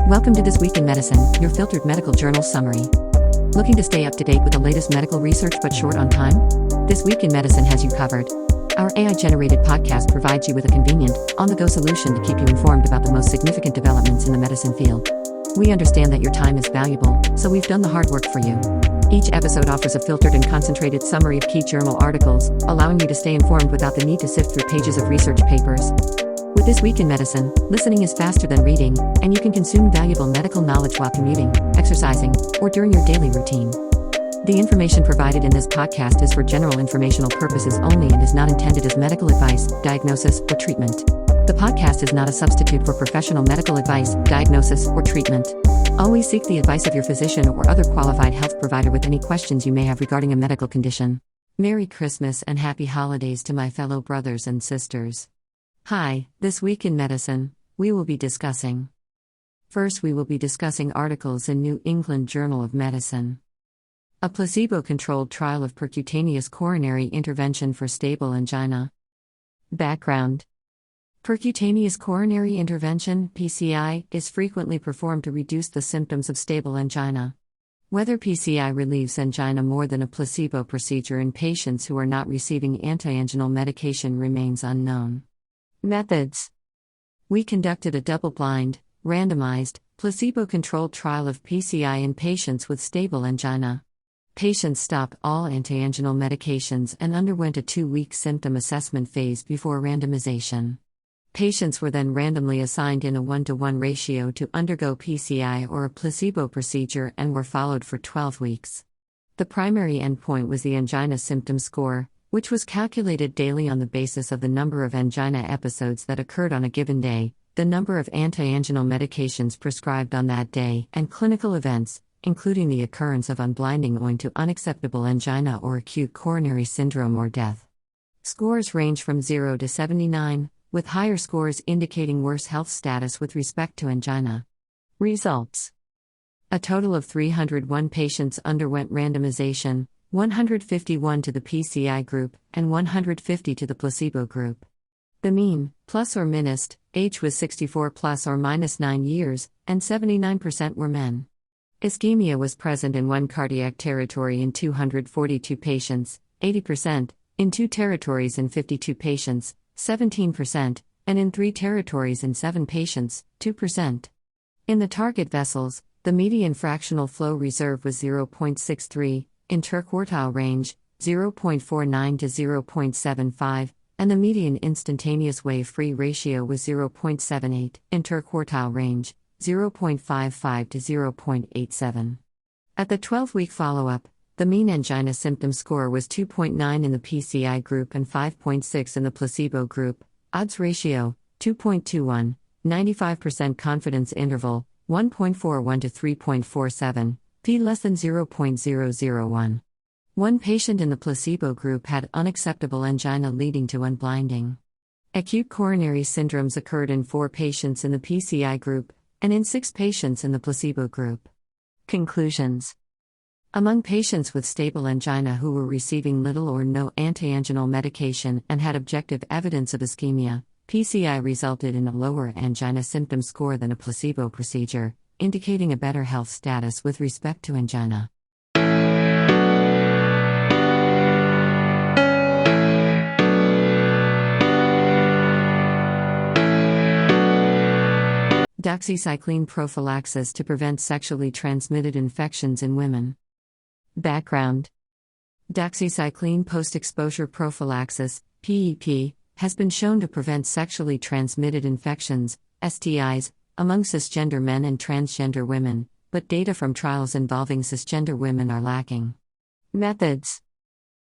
Welcome to This Week in Medicine, your filtered medical journal summary. Looking to stay up to date with the latest medical research but short on time? This Week in Medicine has you covered. Our AI-generated podcast provides you with a convenient, on-the-go solution to keep you informed about the most significant developments in the medicine field. We understand that your time is valuable, so we've done the hard work for you. Each episode offers a filtered and concentrated summary of key journal articles, allowing you to stay informed without the need to sift through pages of research papers. With This Week in Medicine, listening is faster than reading, and you can consume valuable medical knowledge while commuting, exercising, or during your daily routine. The information provided in this podcast is for general informational purposes only and is not intended as medical advice, diagnosis, or treatment. The podcast is not a substitute for professional medical advice, diagnosis, or treatment. Always seek the advice of your physician or other qualified health provider with any questions you may have regarding a medical condition. Merry Christmas and Happy Holidays to my fellow brothers and sisters. Hi, This Week in Medicine, we will be discussing. First, we will be discussing articles in New England Journal of Medicine. A placebo-controlled trial of percutaneous coronary intervention for stable angina. Background. Percutaneous coronary intervention, PCI, is frequently performed to reduce the symptoms of stable angina. Whether PCI relieves angina more than a placebo procedure in patients who are not receiving antianginal medication remains unknown. Methods. We conducted a double-blind, randomized, placebo-controlled trial of PCI in patients with stable angina. Patients stopped all antianginal medications and underwent a 2-week symptom assessment phase before randomization. Patients were then randomly assigned in a 1-to-1 ratio to undergo PCI or a placebo procedure and were followed for 12 weeks. The primary endpoint was the angina symptom score, which was calculated daily on the basis of the number of angina episodes that occurred on a given day, the number of antianginal medications prescribed on that day, and clinical events, including the occurrence of unblinding owing to unacceptable angina or acute coronary syndrome or death. Scores range from 0 to 79, with higher scores indicating worse health status with respect to angina. Results. A total of 301 patients underwent randomization, 151 to the PCI group, and 150 to the placebo group. The mean, plus or minus, age was 64 plus or minus 9 years, and 79% were men. Ischemia was present in one cardiac territory in 242 patients, 80%, in 2 territories in 52 patients, 17%, and in 3 territories in 7 patients, 2%. In the target vessels, the median fractional flow reserve was 0.63, interquartile range, 0.49 to 0.75, and the median instantaneous wave-free ratio was 0.78, interquartile range, 0.55 to 0.87. At the 12-week follow-up, the mean angina symptom score was 2.9 in the PCI group and 5.6 in the placebo group, odds ratio, 2.21, 95% confidence interval, 1.41 to 3.47, p less than 0.001. One patient in the placebo group had unacceptable angina leading to unblinding. Acute coronary syndromes occurred in 4 patients in the PCI group, and in 6 patients in the placebo group. Conclusions. Among patients with stable angina who were receiving little or no antianginal medication and had objective evidence of ischemia, PCI resulted in a lower angina symptom score than a placebo procedure, indicating a better health status with respect to angina. Doxycycline prophylaxis to prevent sexually transmitted infections in women. Background. Doxycycline post-exposure prophylaxis, PEP, has been shown to prevent sexually transmitted infections, STIs, among cisgender men and transgender women, but data from trials involving cisgender women are lacking. Methods.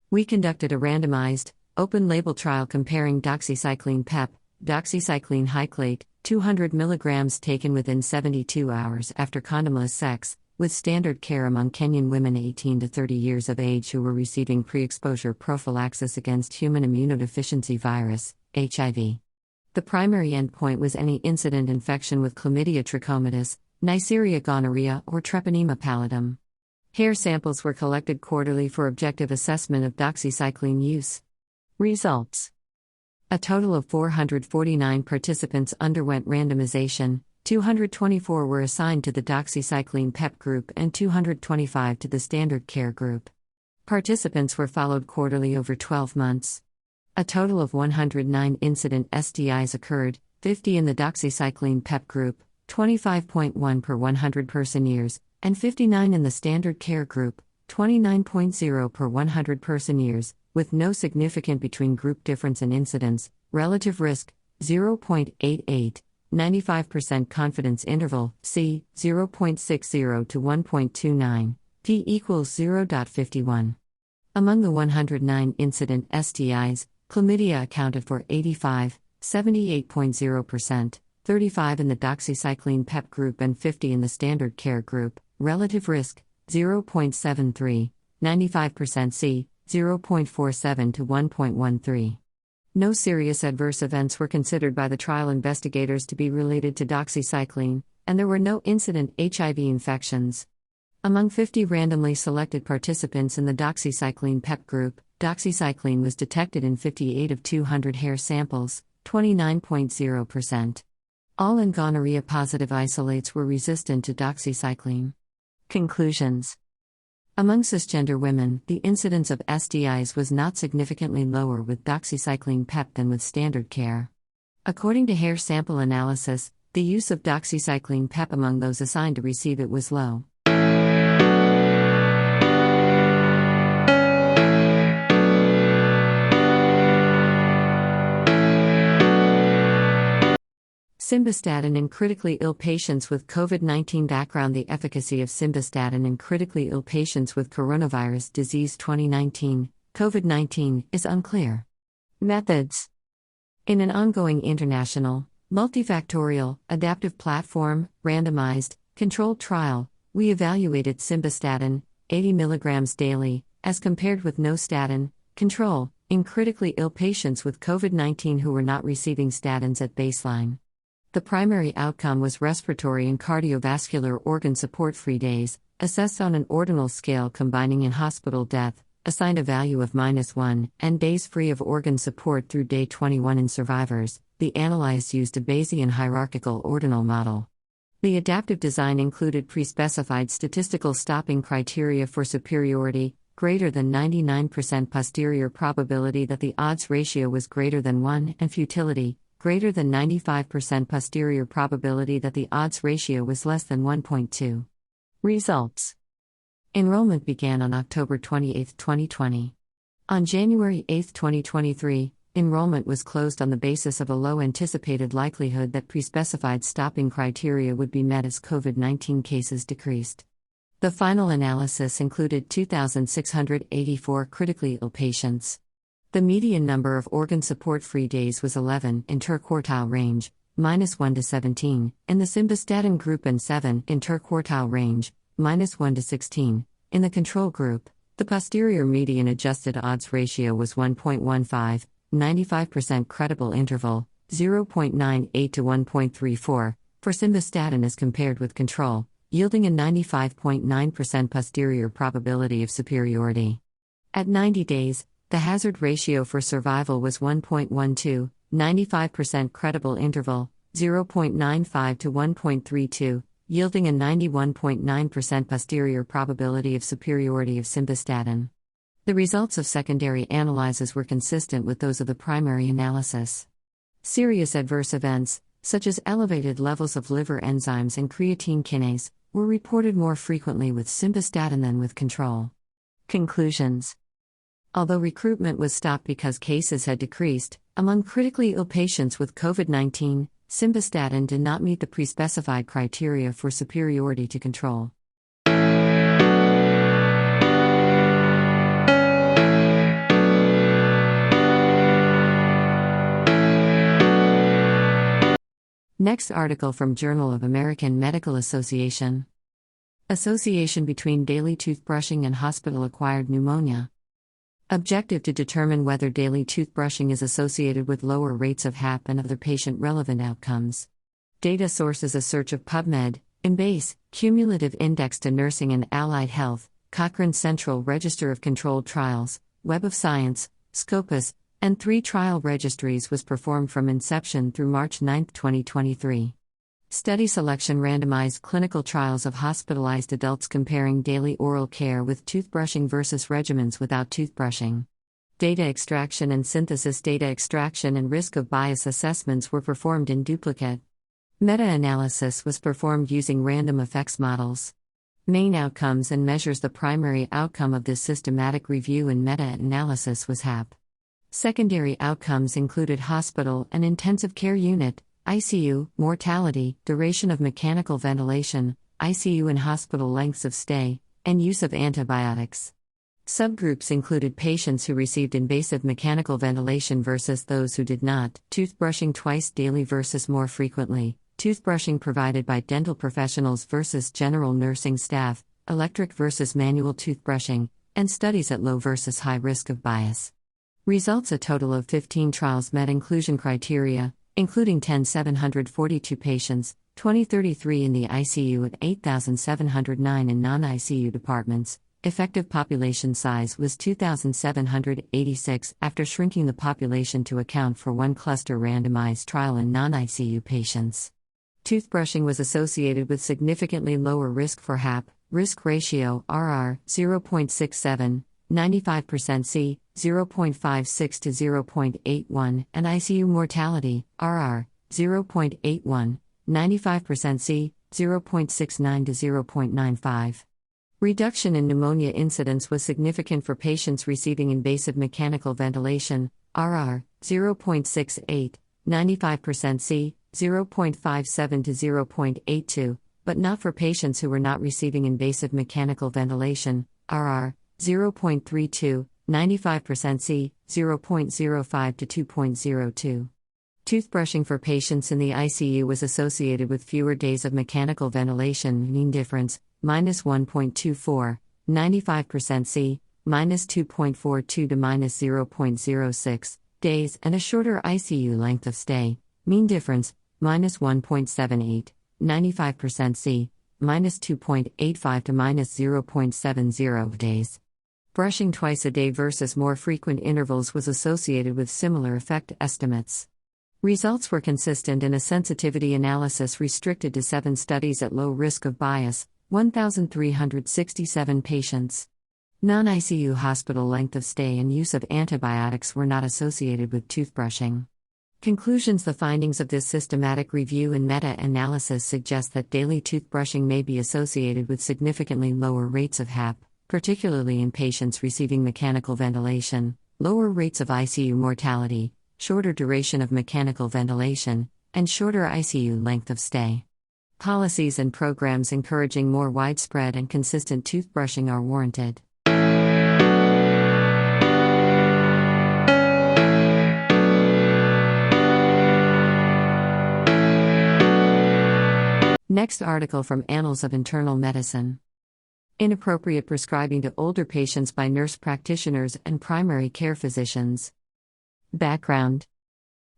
We conducted a randomized, open-label trial comparing doxycycline PEP, doxycycline hyclate, 200 mg taken within 72 hours after condomless sex, with standard care among Kenyan women 18 to 30 years of age who were receiving pre-exposure prophylaxis against human immunodeficiency virus, HIV. The primary endpoint was any incident infection with chlamydia trachomatis, Neisseria gonorrhea, or Treponema pallidum. Hair samples were collected quarterly for objective assessment of doxycycline use. Results. A total of 449 participants underwent randomization, 224 were assigned to the doxycycline PEP group and 225 to the standard care group. Participants were followed quarterly over 12 months. A total of 109 incident STIs occurred, 50 in the doxycycline PEP group, 25.1 per 100 person-years, and 59 in the standard care group, 29.0 per 100 person-years, with no significant between-group difference in incidence. Relative risk, 0.88, 95% confidence interval, C, 0.60 to 1.29, p equals 0.51. Among the 109 incident STIs, chlamydia accounted for 85, 78.0%, 35 in the doxycycline PEP group and 50 in the standard care group. Relative risk, 0.73, 95% C, 0.47 to 1.13. No serious adverse events were considered by the trial investigators to be related to doxycycline, and there were no incident HIV infections. Among 50 randomly selected participants in the doxycycline PEP group, doxycycline was detected in 58 of 200 hair samples, 29.0%. All in gonorrhea-positive isolates were resistant to doxycycline. Conclusions. Among cisgender women, the incidence of STIs was not significantly lower with doxycycline PEP than with standard care. According to hair sample analysis, the use of doxycycline PEP among those assigned to receive it was low. Simvastatin in critically ill patients with COVID-19 background. The efficacy of simvastatin in critically ill patients with coronavirus disease 2019, COVID-19, is unclear. Methods. In an ongoing international, multifactorial, adaptive platform, randomized, controlled trial, we evaluated simvastatin, 80 mg daily, as compared with no statin, control, in critically ill patients with COVID-19 who were not receiving statins at baseline. The primary outcome was respiratory and cardiovascular organ support-free days, assessed on an ordinal scale combining in-hospital death, assigned a value of -1, and days free of organ support through day 21 in survivors. The analyzed used a Bayesian hierarchical ordinal model. The adaptive design included pre-specified statistical stopping criteria for superiority, greater than 99% posterior probability that the odds ratio was greater than 1, and futility, greater than 95% posterior probability that the odds ratio was less than 1.2. Results. Enrollment began on October 28, 2020. On January 8, 2023, enrollment was closed on the basis of a low anticipated likelihood that pre-specified stopping criteria would be met as COVID-19 cases decreased. The final analysis included 2,684 critically ill patients. The median number of organ support-free days was 11 interquartile range, -1 to 17, in the simvastatin group and 7 interquartile range, -1 to 16, in the control group. The posterior median adjusted odds ratio was 1.15, 95% credible interval, 0.98 to 1.34, for simvastatin as compared with control, yielding a 95.9% posterior probability of superiority. At 90 days, the hazard ratio for survival was 1.12, 95% credible interval, 0.95 to 1.32, yielding a 91.9% posterior probability of superiority of simvastatin. The results of secondary analyses were consistent with those of the primary analysis. Serious adverse events, such as elevated levels of liver enzymes and creatine kinase, were reported more frequently with simvastatin than with control. Conclusions. Although recruitment was stopped because cases had decreased, among critically ill patients with COVID-19, simvastatin did not meet the pre-specified criteria for superiority to control. Next article from Journal of American Medical Association. Association between daily toothbrushing and hospital-acquired pneumonia. Objective to determine whether daily toothbrushing is associated with lower rates of HAP and other patient-relevant outcomes. Data sources: a search of PubMed, Embase, Cumulative Index to Nursing and Allied Health, Cochrane Central Register of Controlled Trials, Web of Science, Scopus, and 3 trial registries was performed from inception through March 9, 2023. Study selection randomized clinical trials of hospitalized adults comparing daily oral care with toothbrushing versus regimens without toothbrushing. Data extraction and synthesis. Data extraction and risk of bias assessments were performed in duplicate. Meta-analysis was performed using random effects models. Main outcomes and measures. The primary outcome of this systematic review and meta-analysis was HAP. Secondary outcomes included hospital and intensive care unit, ICU, mortality, duration of mechanical ventilation, ICU and hospital lengths of stay, and use of antibiotics. Subgroups included patients who received invasive mechanical ventilation versus those who did not, toothbrushing twice daily versus more frequently, toothbrushing provided by dental professionals versus general nursing staff, electric versus manual toothbrushing, and studies at low versus high risk of bias. Results. A total of 15 trials met inclusion criteria, including 10,742 patients, 2,033 in the ICU and 8,709 in non-ICU departments. Effective population size was 2,786 after shrinking the population to account for one cluster randomized trial in non-ICU patients. Toothbrushing was associated with significantly lower risk for HAP, risk ratio RR 0.67, 95% C, 0.56 to 0.81, and ICU mortality, RR, 0.81, 95% C, 0.69 to 0.95. Reduction in pneumonia incidence was significant for patients receiving invasive mechanical ventilation, RR, 0.68, 95% C, 0.57 to 0.82, but not for patients who were not receiving invasive mechanical ventilation, RR, 0.32, 95% C, 0.05 to 2.02. Toothbrushing for patients in the ICU was associated with fewer days of mechanical ventilation, mean difference, minus 1.24, 95% C, minus 2.42 to minus 0.06 days, and a shorter ICU length of stay, mean difference, minus 1.78, 95% C, minus 2.85 to minus 0.70 days. Brushing twice a day versus more frequent intervals was associated with similar effect estimates. Results were consistent in a sensitivity analysis restricted to 7 studies at low risk of bias, 1,367 patients. Non-ICU hospital length of stay and use of antibiotics were not associated with toothbrushing. Conclusions. The findings of this systematic review and meta-analysis suggest that daily toothbrushing may be associated with significantly lower rates of HAP, particularly in patients receiving mechanical ventilation, lower rates of ICU mortality, shorter duration of mechanical ventilation, and shorter ICU length of stay. Policies and programs encouraging more widespread and consistent toothbrushing are warranted. Next article from Annals of Internal Medicine. Inappropriate prescribing to older patients by nurse practitioners and primary care physicians. Background.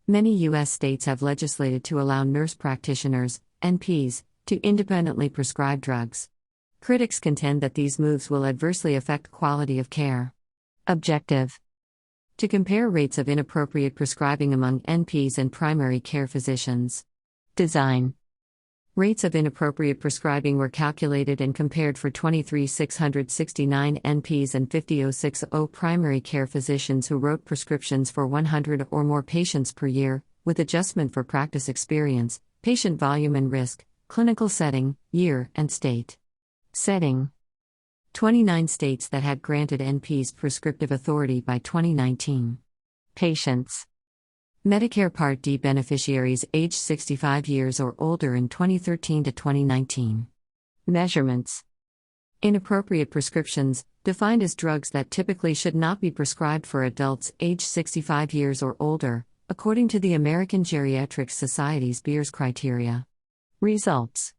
Many U.S. states have legislated to allow nurse practitioners, NPs, to independently prescribe drugs. Critics contend that these moves will adversely affect quality of care. Objective: to compare rates of inappropriate prescribing among NPs and primary care physicians. Design: rates of inappropriate prescribing were calculated and compared for 23,669 NPs and 50,060 primary care physicians who wrote prescriptions for 100 or more patients per year, with adjustment for practice experience, patient volume and risk, clinical setting, year, and state. Setting: 29 states that had granted NPs prescriptive authority by 2019. Patients: Medicare Part D beneficiaries aged 65 years or older in 2013 to 2019. Measurements: inappropriate prescriptions, defined as drugs that typically should not be prescribed for adults aged 65 years or older, according to the American Geriatric Society's Beers criteria. Results: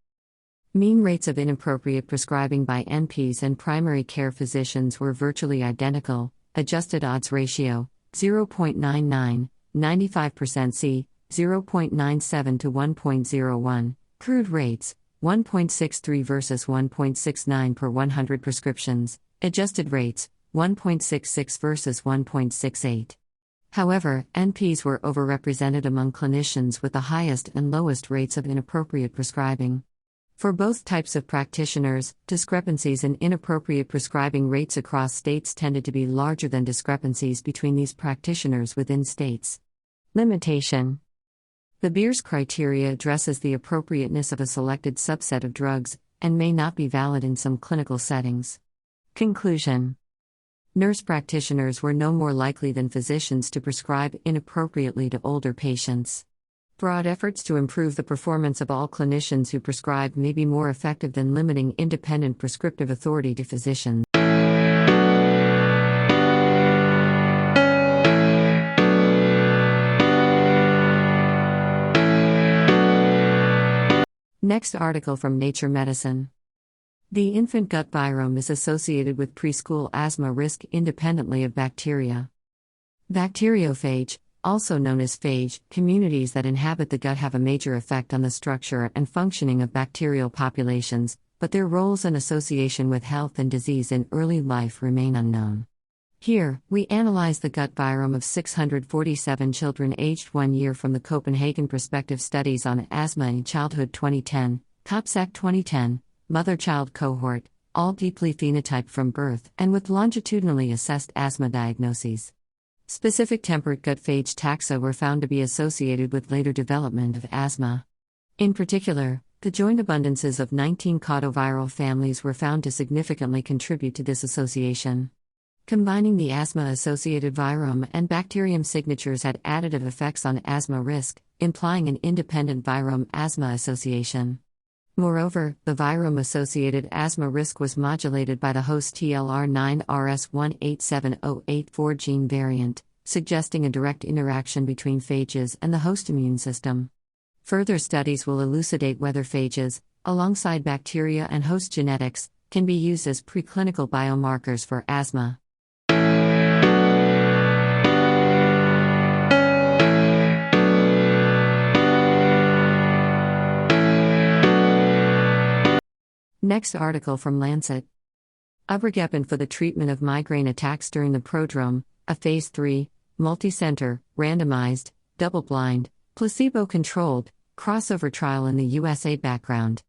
mean rates of inappropriate prescribing by NPs and primary care physicians were virtually identical. Adjusted odds ratio 0.99, 95% C, 0.97 to 1.01. Crude rates 1.63 versus 1.69 per 100 prescriptions. Adjusted rates 1.66 versus 1.68. However, NPs were overrepresented among clinicians with the highest and lowest rates of inappropriate prescribing. For both types of practitioners, discrepancies in inappropriate prescribing rates across states tended to be larger than discrepancies between these practitioners within states. Limitation: the Beers criteria addresses the appropriateness of a selected subset of drugs, and may not be valid in some clinical settings. Conclusion: nurse practitioners were no more likely than physicians to prescribe inappropriately to older patients. Broad efforts to improve the performance of all clinicians who prescribe may be more effective than limiting independent prescriptive authority to physicians. Next article from Nature Medicine. The infant gut virome is associated with preschool asthma risk independently of bacteria. Bacteriophage, also known as phage, communities that inhabit the gut have a major effect on the structure and functioning of bacterial populations, but their roles and association with health and disease in early life remain unknown. Here, we analyze the gut virome of 647 children aged 1 year from the Copenhagen Prospective Studies on Asthma in Childhood 2010, COPSAC 2010, mother-child cohort, all deeply phenotyped from birth and with longitudinally assessed asthma diagnoses. Specific temperate gut phage taxa were found to be associated with later development of asthma. In particular, the joint abundances of 19 cautoviral families were found to significantly contribute to this association. Combining the asthma-associated virome and bacterium signatures had additive effects on asthma risk, implying an independent virome-asthma association. Moreover, the virome-associated asthma risk was modulated by the host TLR9RS187084 gene variant, suggesting a direct interaction between phages and the host immune system. Further studies will elucidate whether phages, alongside bacteria and host genetics, can be used as preclinical biomarkers for asthma. Next article from Lancet. Ubrogepant for the treatment of migraine attacks during the prodrome, a Phase 3, multicentre, randomised, double-blind, placebo-controlled, crossover trial in the USA. Background.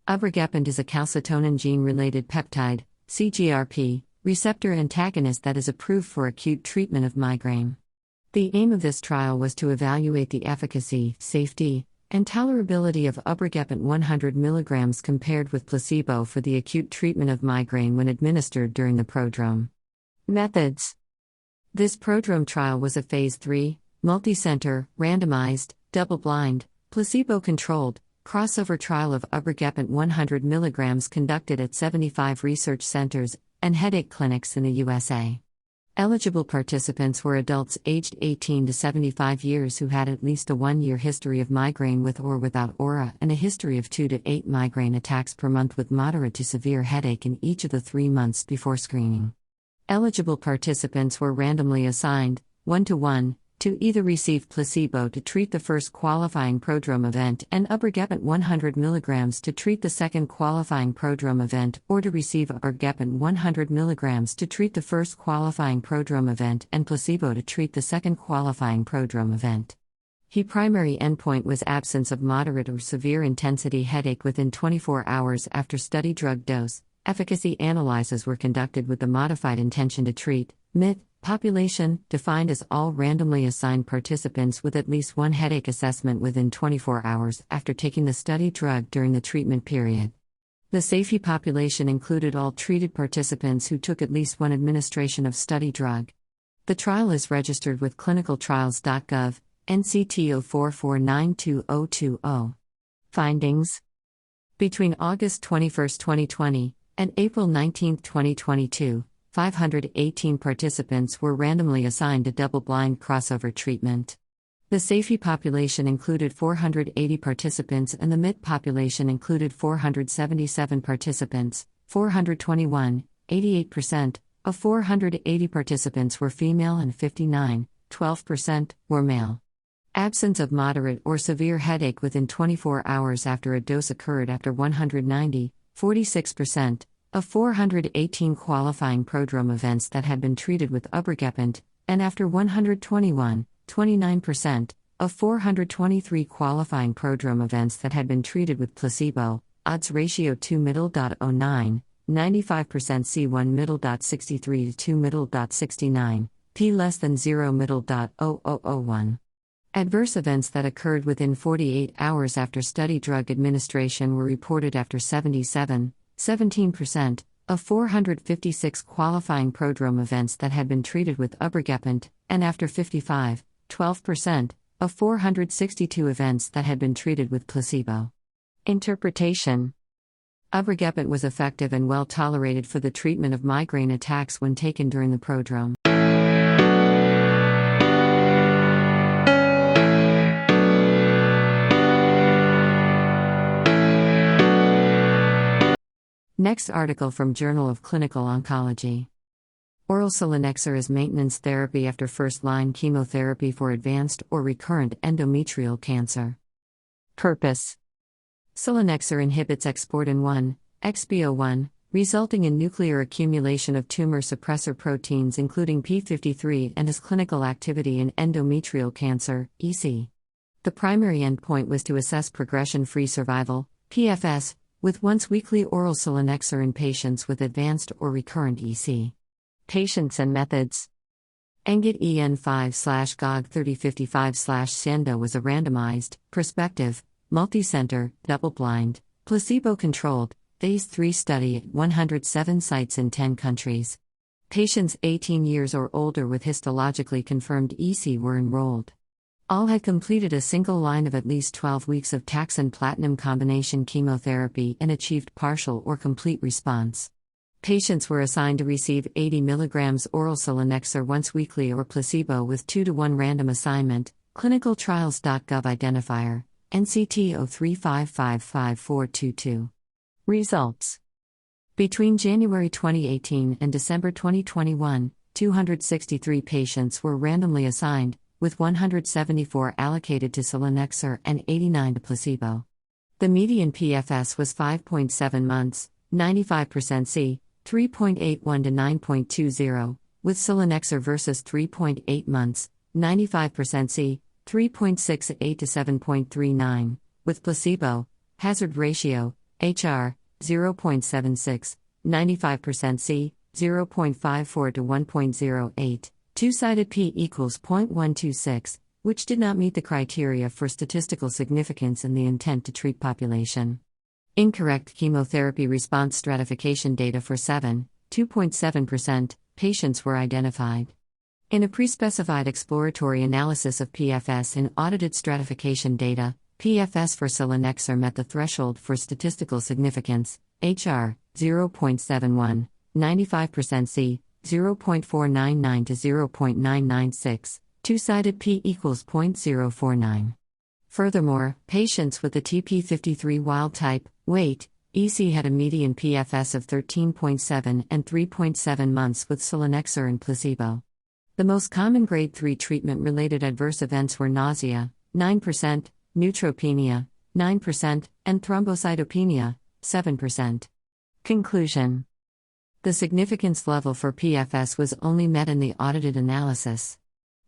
Ubrogepant is a calcitonin gene-related peptide, CGRP, receptor antagonist that is approved for acute treatment of migraine. The aim of this trial was to evaluate the efficacy, safety, and tolerability of Ubrogepant 100 mg compared with placebo for the acute treatment of migraine when administered during the prodrome. Methods. This prodrome trial was a Phase 3, multicentre, randomised, double-blind, placebo-controlled, crossover trial of Ubrogepant 100 mg conducted at 75 research centres and headache clinics in the USA. Eligible participants were adults aged 18 to 75 years who had at least a 1-year history of migraine with or without aura and a history of 2 to 8 migraine attacks per month with moderate to severe headache in each of the 3 months before screening. Eligible participants were randomly assigned, 1-to-1, to either receive placebo to treat the first qualifying prodrome event and Ubrogepant 100 mg to treat the second qualifying prodrome event, or to receive Ubrogepant 100 mg to treat the first qualifying prodrome event and placebo to treat the second qualifying prodrome event. The primary endpoint was absence of moderate or severe intensity headache within 24 hours after study drug dose. Efficacy analyses were conducted with the modified intention to treat MIT population, defined as all randomly assigned participants with at least one headache assessment within 24 hours after taking the study drug during the treatment period. The safety population included all treated participants who took at least one administration of study drug. The trial is registered with clinicaltrials.gov, NCT 04492020. Findings. Between August 21, 2020, and April 19, 2022, 518 participants were randomly assigned to double-blind crossover treatment. The safety population included 480 participants and the MIT population included 477 participants, 421, 88%, of 480 participants were female and 59, 12%, were male. Absence of moderate or severe headache within 24 hours after a dose occurred after 190, 46%, of 418 qualifying prodrome events that had been treated with Ubrogepant, and after 121, 29%, of 423 qualifying prodrome events that had been treated with placebo, odds ratio 2 middle.09, 95% C1 middle.63 to 2 middle.69, p less than 0 middle.0001. Adverse events that occurred within 48 hours after study drug administration were reported after 77, 17%, of 456 qualifying prodrome events that had been treated with Ubrogepant, and after 55, 12%, of 462 events that had been treated with placebo. Interpretation: Ubrogepant was effective and well tolerated for the treatment of migraine attacks when taken during the prodrome. Next article from Journal of Clinical Oncology. Oral selinexor is maintenance therapy after first-line chemotherapy for advanced or recurrent endometrial cancer. Purpose: selinexor inhibits exportin 1, XPO1, resulting in nuclear accumulation of tumor suppressor proteins including p53 and has clinical activity in endometrial cancer, EC. The primary endpoint was to assess progression-free survival, PFS, with once-weekly oral selinexor in patients with advanced or recurrent EC. Patients and methods. ENGIT EN5/GOG3055/SIENDO was a randomized, prospective, multicentre, double-blind, placebo-controlled, phase 3 study at 107 sites in 10 countries. Patients 18 years or older with histologically confirmed EC were enrolled. All had completed a single line of at least 12 weeks of taxane platinum combination chemotherapy and achieved partial or complete response. Patients were assigned to receive 80 mg oral selinexor once weekly or placebo with 2-to-1 random assignment. ClinicalTrials.gov identifier, NCT03555422. Results: between January 2018 and December 2021, 263 patients were randomly assigned, with 174 allocated to selinexor and 89 to placebo. The median PFS was 5.7 months, 95% C, 3.81 to 9.20, with selinexor versus 3.8 months, 95% C, 3.68 to 7.39, with placebo. Hazard ratio, HR, 0.76, 95% C, 0.54 to 1.08. Two-sided p equals 0.126, which did not meet the criteria for statistical significance in the intent-to-treat population. Incorrect chemotherapy response stratification data for 2.7%, patients were identified. In a pre-specified exploratory analysis of PFS in audited stratification data, PFS for selinexor met the threshold for statistical significance, HR, 0.71, 95% C, 0.499 to 0.996, two-sided p equals 0.049. Furthermore, patients with the TP53 wild-type, weight, EC had a median PFS of 13.7 and 3.7 months with selinexor and placebo. The most common grade 3 treatment-related adverse events were nausea, 9%, neutropenia, 9%, and thrombocytopenia, 7%. Conclusion: the significance level for PFS was only met in the audited analysis.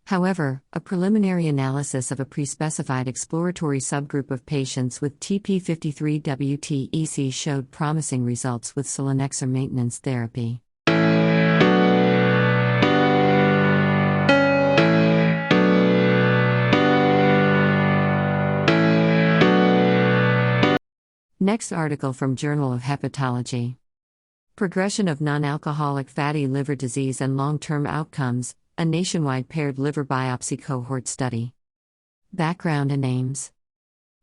However, a preliminary analysis of a pre-specified exploratory subgroup of patients with TP53 WTEC showed promising results with selinexor maintenance therapy. Next article from Journal of Hepatology. Progression of non-alcoholic fatty liver disease and long-term outcomes, a nationwide paired liver biopsy cohort study. Background and aims.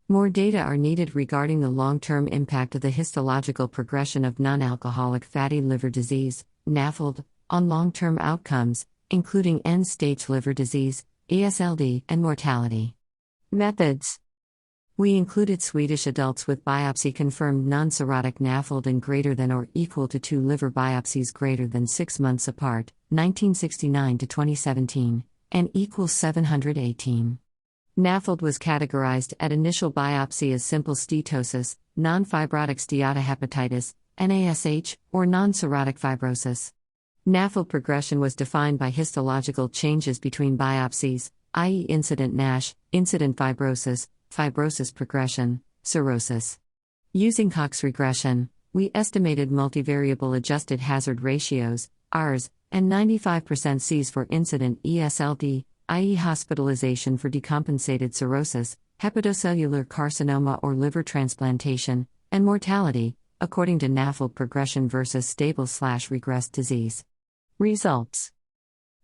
More data are needed regarding the long-term impact of the histological progression of non-alcoholic fatty liver disease, NAFLD, on long-term outcomes, including end-stage liver disease, ESLD, and mortality. Methods. We included Swedish adults with biopsy-confirmed non-cirrhotic NAFLD in greater than or equal to 2 liver biopsies greater than 6 months apart, 1969 to 2017, and equals 718. NAFLD was categorized at initial biopsy as simple steatosis, non-fibrotic steatohepatitis, NASH, or non-cirrhotic fibrosis. NAFLD progression was defined by histological changes between biopsies, i.e., incident NASH, incident fibrosis, fibrosis progression, cirrhosis. Using Cox regression, we estimated multivariable adjusted hazard ratios, Rs, and 95% Cs for incident ESLD, i.e., hospitalization for decompensated cirrhosis, hepatocellular carcinoma or liver transplantation, and mortality, according to NAFLD progression versus stable/regressed disease. Results.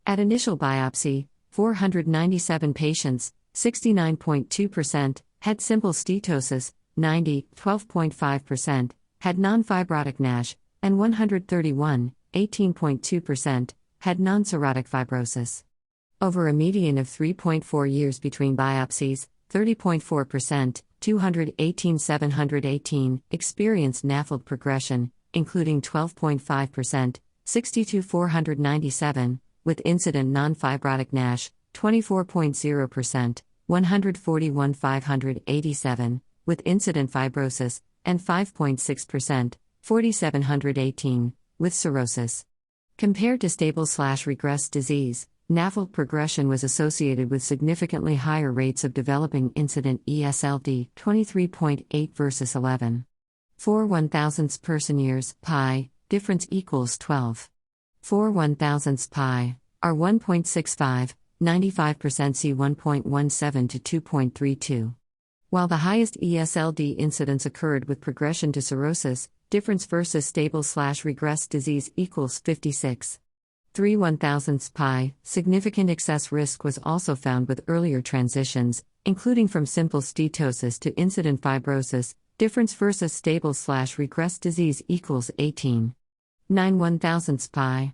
At initial biopsy, 497 patients, 69.2%, had simple steatosis, 12.5%, had non-fibrotic NASH, and 131, 18.2%, had non-cirrhotic fibrosis. Over a median of 3.4 years between biopsies, 30.4%, 218,718, experienced NAFLD progression, including 12.5%, 62,497, with incident non-fibrotic NASH, 24.0%, 141,587, with incident fibrosis, and 5.6%, 4,718, with cirrhosis. Compared to stable/regressed disease, NAFLD progression was associated with significantly higher rates of developing incident ESLD, 23.8 versus 11. 4 1,000ths person years, pi, difference equals 12. 4 1,000ths pi, are 1.65, 95% C 1.17 to 2.32. While the highest ESLD incidence occurred with progression to cirrhosis, difference versus stable/regressed disease equals 56. 3 1,000ths pi, significant excess risk was also found with earlier transitions, including from simple steatosis to incident fibrosis, difference versus stable/regressed disease equals 18. 9 1,000ths pi.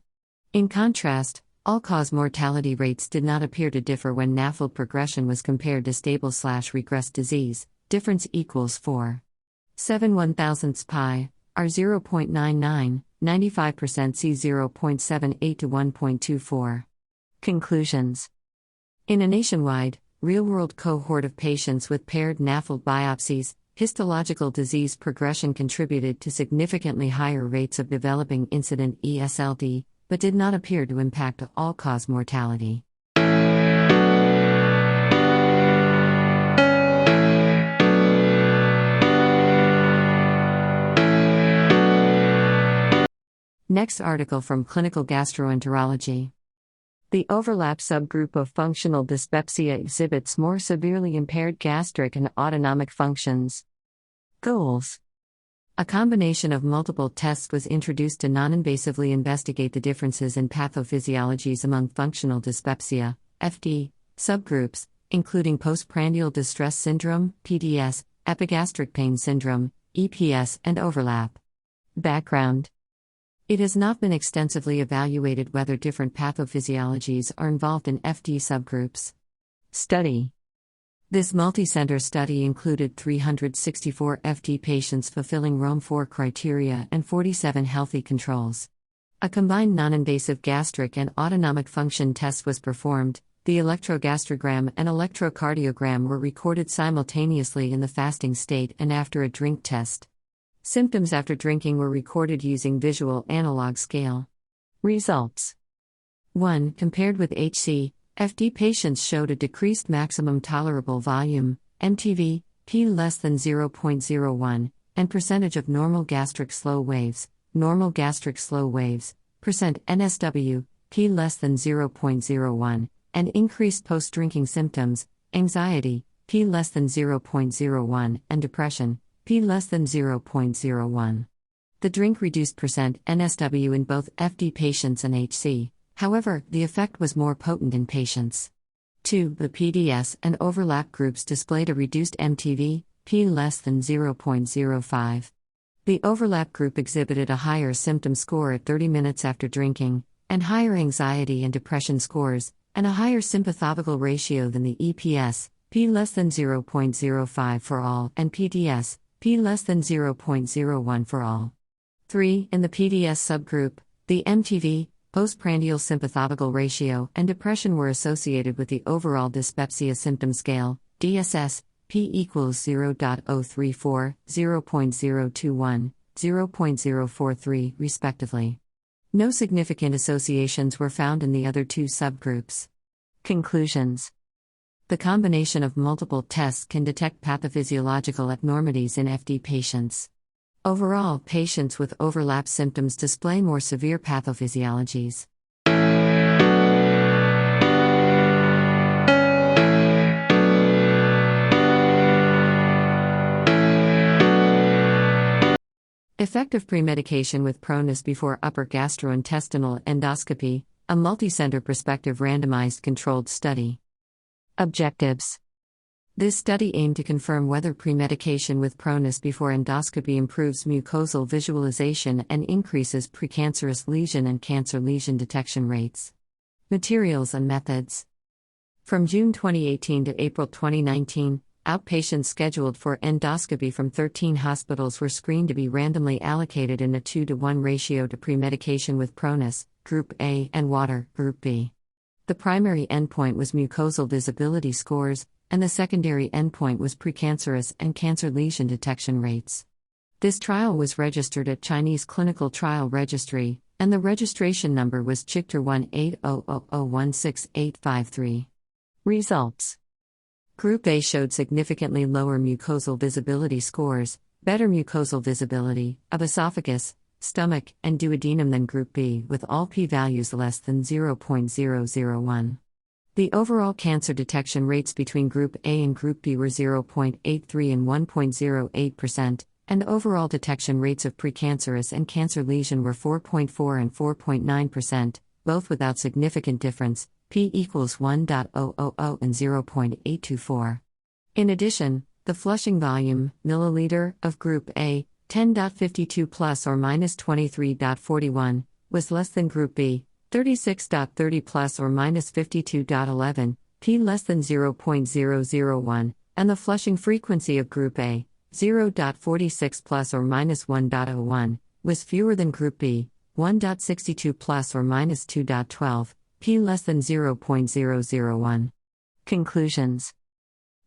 In contrast, all-cause mortality rates did not appear to differ when NAFLD progression was compared to stable/regressed disease, difference equals 4. 7 1,000ths pi, are 0.99, 95% C 0.78 to 1.24. Conclusions. In a nationwide, real-world cohort of patients with paired NAFLD biopsies, histological disease progression contributed to significantly higher rates of developing incident ESLD, but did not appear to impact all-cause mortality. Next article from Clinical Gastroenterology. The overlap subgroup of functional dyspepsia exhibits more severely impaired gastric and autonomic functions. Goals. A combination of multiple tests was introduced to non-invasively investigate the differences in pathophysiologies among functional dyspepsia, FD, subgroups, including postprandial distress syndrome, PDS, epigastric pain syndrome, EPS, and overlap. Background. It has not been extensively evaluated whether different pathophysiologies are involved in FD subgroups. Study. This multicentre study included 364 FD patients fulfilling Rome-4 criteria and 47 healthy controls. A combined non-invasive gastric and autonomic function test was performed. The electrogastrogram and electrocardiogram were recorded simultaneously in the fasting state and after a drink test. Symptoms after drinking were recorded using visual analog scale. Results. 1. Compared with HC, FD patients showed a decreased maximum tolerable volume, MTV, p less than 0.01, and percentage of normal gastric slow waves, percent NSW, p less than 0.01, and increased post-drinking symptoms, anxiety, p less than 0.01, and depression, p less than 0.01. The drink reduced percent NSW in both FD patients and HC. However, the effect was more potent in patients. 2. The PDS and overlap groups displayed a reduced MTV, p less than 0.05. The overlap group exhibited a higher symptom score at 30 minutes after drinking, and higher anxiety and depression scores, and a higher sympathovagal ratio than the EPS, p less than 0.05 for all, and PDS, p less than 0.01 for all. 3. In the PDS subgroup, the MTV, postprandial sympathovagal ratio, and depression were associated with the overall dyspepsia symptom scale, DSS, p equals 0.034, 0.021, 0.043, respectively. No significant associations were found in the other two subgroups. Conclusions. The combination of multiple tests can detect pathophysiological abnormalities in FD patients. Overall, patients with overlap symptoms display more severe pathophysiologies. Effective premedication with pronus before upper gastrointestinal endoscopy, a multicentre prospective randomised controlled study. Objectives. This study aimed to confirm whether premedication with pronus before endoscopy improves mucosal visualization and increases precancerous lesion and cancer lesion detection rates. Materials and methods. From June 2018 to April 2019, outpatients scheduled for endoscopy from 13 hospitals were screened to be randomly allocated in a 2:1 ratio to premedication with pronus, Group A, and water, Group B. The primary endpoint was mucosal visibility scores, and the secondary endpoint was precancerous and cancer lesion detection rates. This trial was registered at Chinese Clinical Trial Registry, and the registration number was CHICTR 18000168853. Results. Group A showed significantly lower mucosal visibility scores, better mucosal visibility of esophagus, stomach, and duodenum than Group B, with all p-values less than 0.001. The overall cancer detection rates between Group A and Group B were 0.83 and 1.08%, and overall detection rates of precancerous and cancer lesion were 4.4 and 4.9%, both without significant difference, p equals 1.000 and 0.824. In addition, the flushing volume, milliliter, of Group A, 10.52 plus or minus 23.41, was less than Group B, 36.30 plus or minus 52.11, p less than 0.001, and the flushing frequency of Group A, 0.46 plus or minus 1.01, was fewer than Group B, 1.62 plus or minus 2.12, p less than 0.001. Conclusions.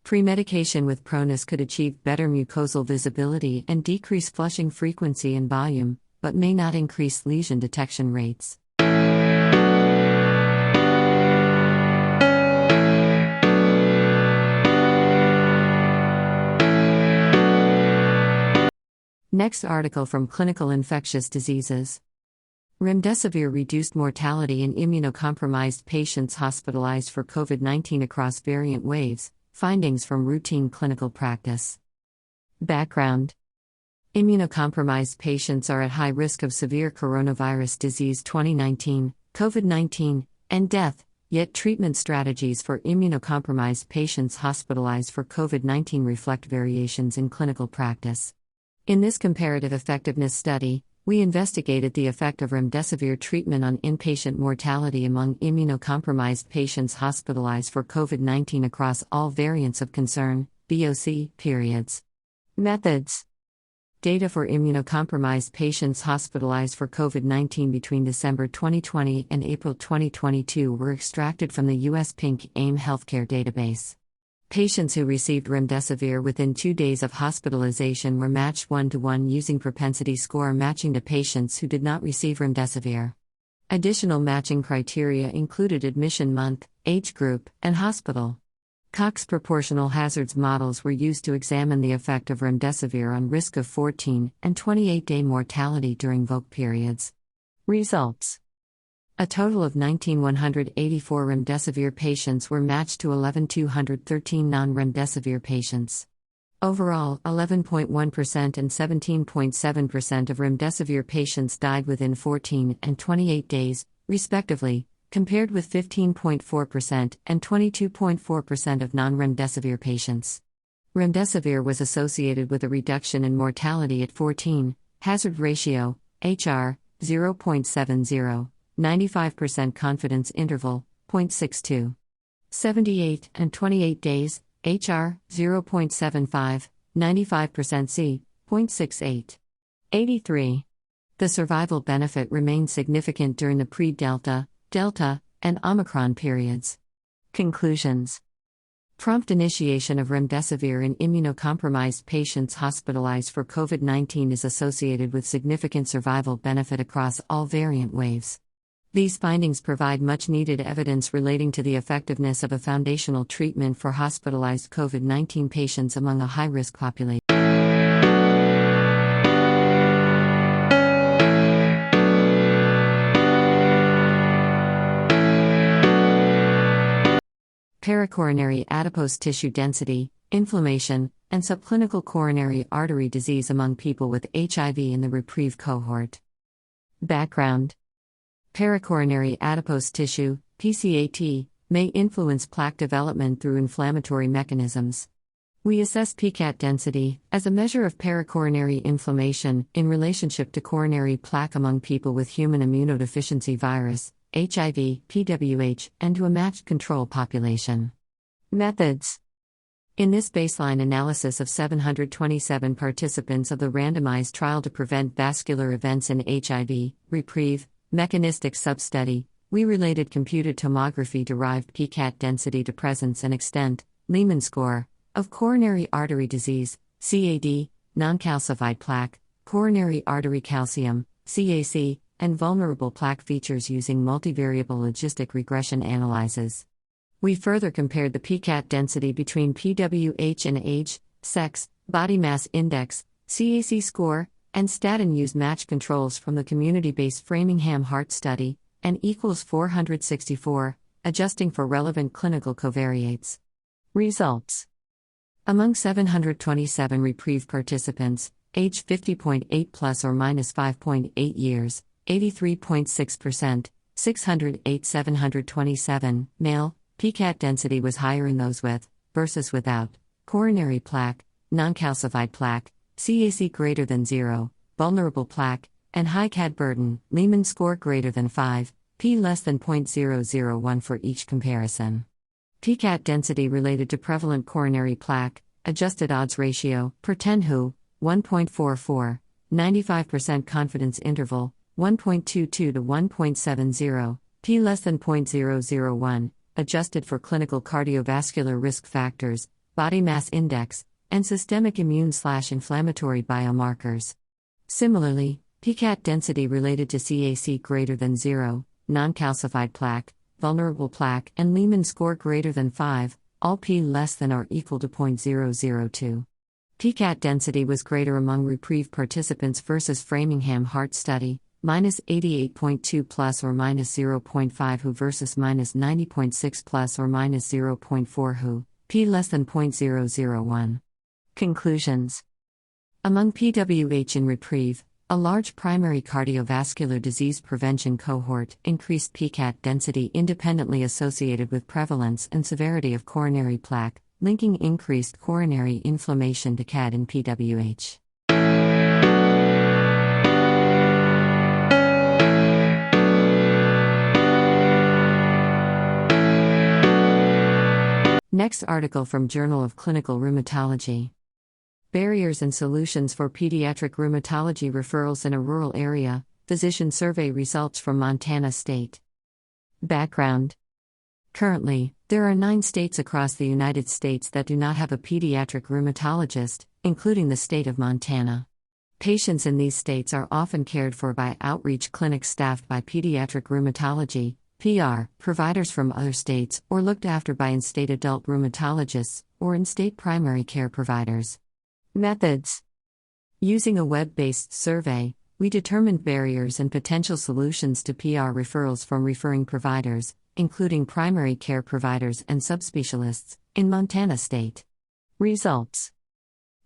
Premedication with pronus could achieve better mucosal visibility and decrease flushing frequency and volume, but may not increase lesion detection rates. Next article from Clinical Infectious Diseases. Remdesivir reduced mortality in immunocompromised patients hospitalized for COVID-19 across variant waves, findings from routine clinical practice. Background. Immunocompromised patients are at high risk of severe coronavirus disease 2019, COVID-19, and death, yet treatment strategies for immunocompromised patients hospitalized for COVID-19 reflect variations in clinical practice. In this comparative effectiveness study, we investigated the effect of remdesivir treatment on inpatient mortality among immunocompromised patients hospitalized for COVID-19 across all variants of concern, VOC, periods. Methods. Data for immunocompromised patients hospitalized for COVID-19 between December 2020 and April 2022 were extracted from the U.S. PINC AIM healthcare database. Patients who received remdesivir within 2 days of hospitalization were matched 1-to-1 using propensity score matching to patients who did not receive remdesivir. Additional matching criteria included admission month, age group, and hospital. Cox proportional hazards models were used to examine the effect of remdesivir on risk of 14 and 28-day mortality during VOC periods. Results. A total of 19,184 remdesivir patients were matched to 11,213 non-remdesivir patients. Overall, 11.1% and 17.7% of remdesivir patients died within 14 and 28 days, respectively, compared with 15.4% and 22.4% of non-remdesivir patients. Remdesivir was associated with a reduction in mortality at 14, hazard ratio, HR, 0.70. 95% confidence interval, 0.62. 78 and 28 days, HR, 0.75, 95% C, 0.68. 83. The survival benefit remained significant during the pre-Delta, Delta, and Omicron periods. Conclusions. Prompt initiation of remdesivir in immunocompromised patients hospitalized for COVID-19 is associated with significant survival benefit across all variant waves. These findings provide much-needed evidence relating to the effectiveness of a foundational treatment for hospitalized COVID-19 patients among a high-risk population. Pericoronary adipose tissue density, inflammation, and subclinical coronary artery disease among people with HIV in the REPRIEVE cohort. Background: pericoronary adipose tissue, PCAT, may influence plaque development through inflammatory mechanisms. We assess PCAT density as a measure of pericoronary inflammation in relationship to coronary plaque among people with human immunodeficiency virus, HIV, PWH, and to a matched control population. Methods: in this baseline analysis of 727 participants of the randomized trial to prevent vascular events in HIV, REPRIEVE, mechanistic substudy, we related computed tomography-derived PCAT density to presence and extent, Lehman score, of coronary artery disease, CAD, non-calcified plaque, coronary artery calcium, CAC, and vulnerable plaque features using multivariable logistic regression analyses. We further compared the PCAT density between PWH and age, sex, body mass index, CAC score, and statin use match controls from the community-based Framingham Heart Study, N equals 464, adjusting for relevant clinical covariates. Results: among 727 REPRIEVE participants, age 50.8 plus or minus 5.8 years, 83.6%, 608 727, male, PCAT density was higher in those with, versus without, coronary plaque, non-calcified plaque, CAC greater than 0, vulnerable plaque, and high CAD burden, Lehman score greater than 5, p less than 0.001 for each comparison. PCAT density related to prevalent coronary plaque, adjusted odds ratio, per 10 who, 1.44, 95% confidence interval, 1.22 to 1.70, p less than 0.001, adjusted for clinical cardiovascular risk factors, body mass index, and systemic immune/inflammatory biomarkers. Similarly, PCAT density related to CAC greater than 0, non-calcified plaque, vulnerable plaque, and Lehman score greater than 5, all p less than or equal to 0.002. PCAT density was greater among REPRIEVE participants versus Framingham Heart Study, minus 88.2 plus or minus 0.5 who versus minus 90.6 plus or minus 0.4 who, p less than 0.001. Conclusions: among PWH in REPRIEVE, a large primary cardiovascular disease prevention cohort increased PCAT density independently associated with prevalence and severity of coronary plaque, linking increased coronary inflammation to CAD in PWH. Next article from Journal of Clinical Rheumatology. Barriers and Solutions for Pediatric Rheumatology Referrals in a Rural Area, Physician Survey Results from Montana State. Background: currently, there are 9 states across the United States that do not have a pediatric rheumatologist, including the state of Montana. Patients in these states are often cared for by outreach clinics staffed by pediatric rheumatology (PR) providers from other states or looked after by in-state adult rheumatologists or in-state primary care providers. Methods: using a web-based survey, we determined barriers and potential solutions to PR referrals from referring providers, including primary care providers and subspecialists, in Montana State. Results: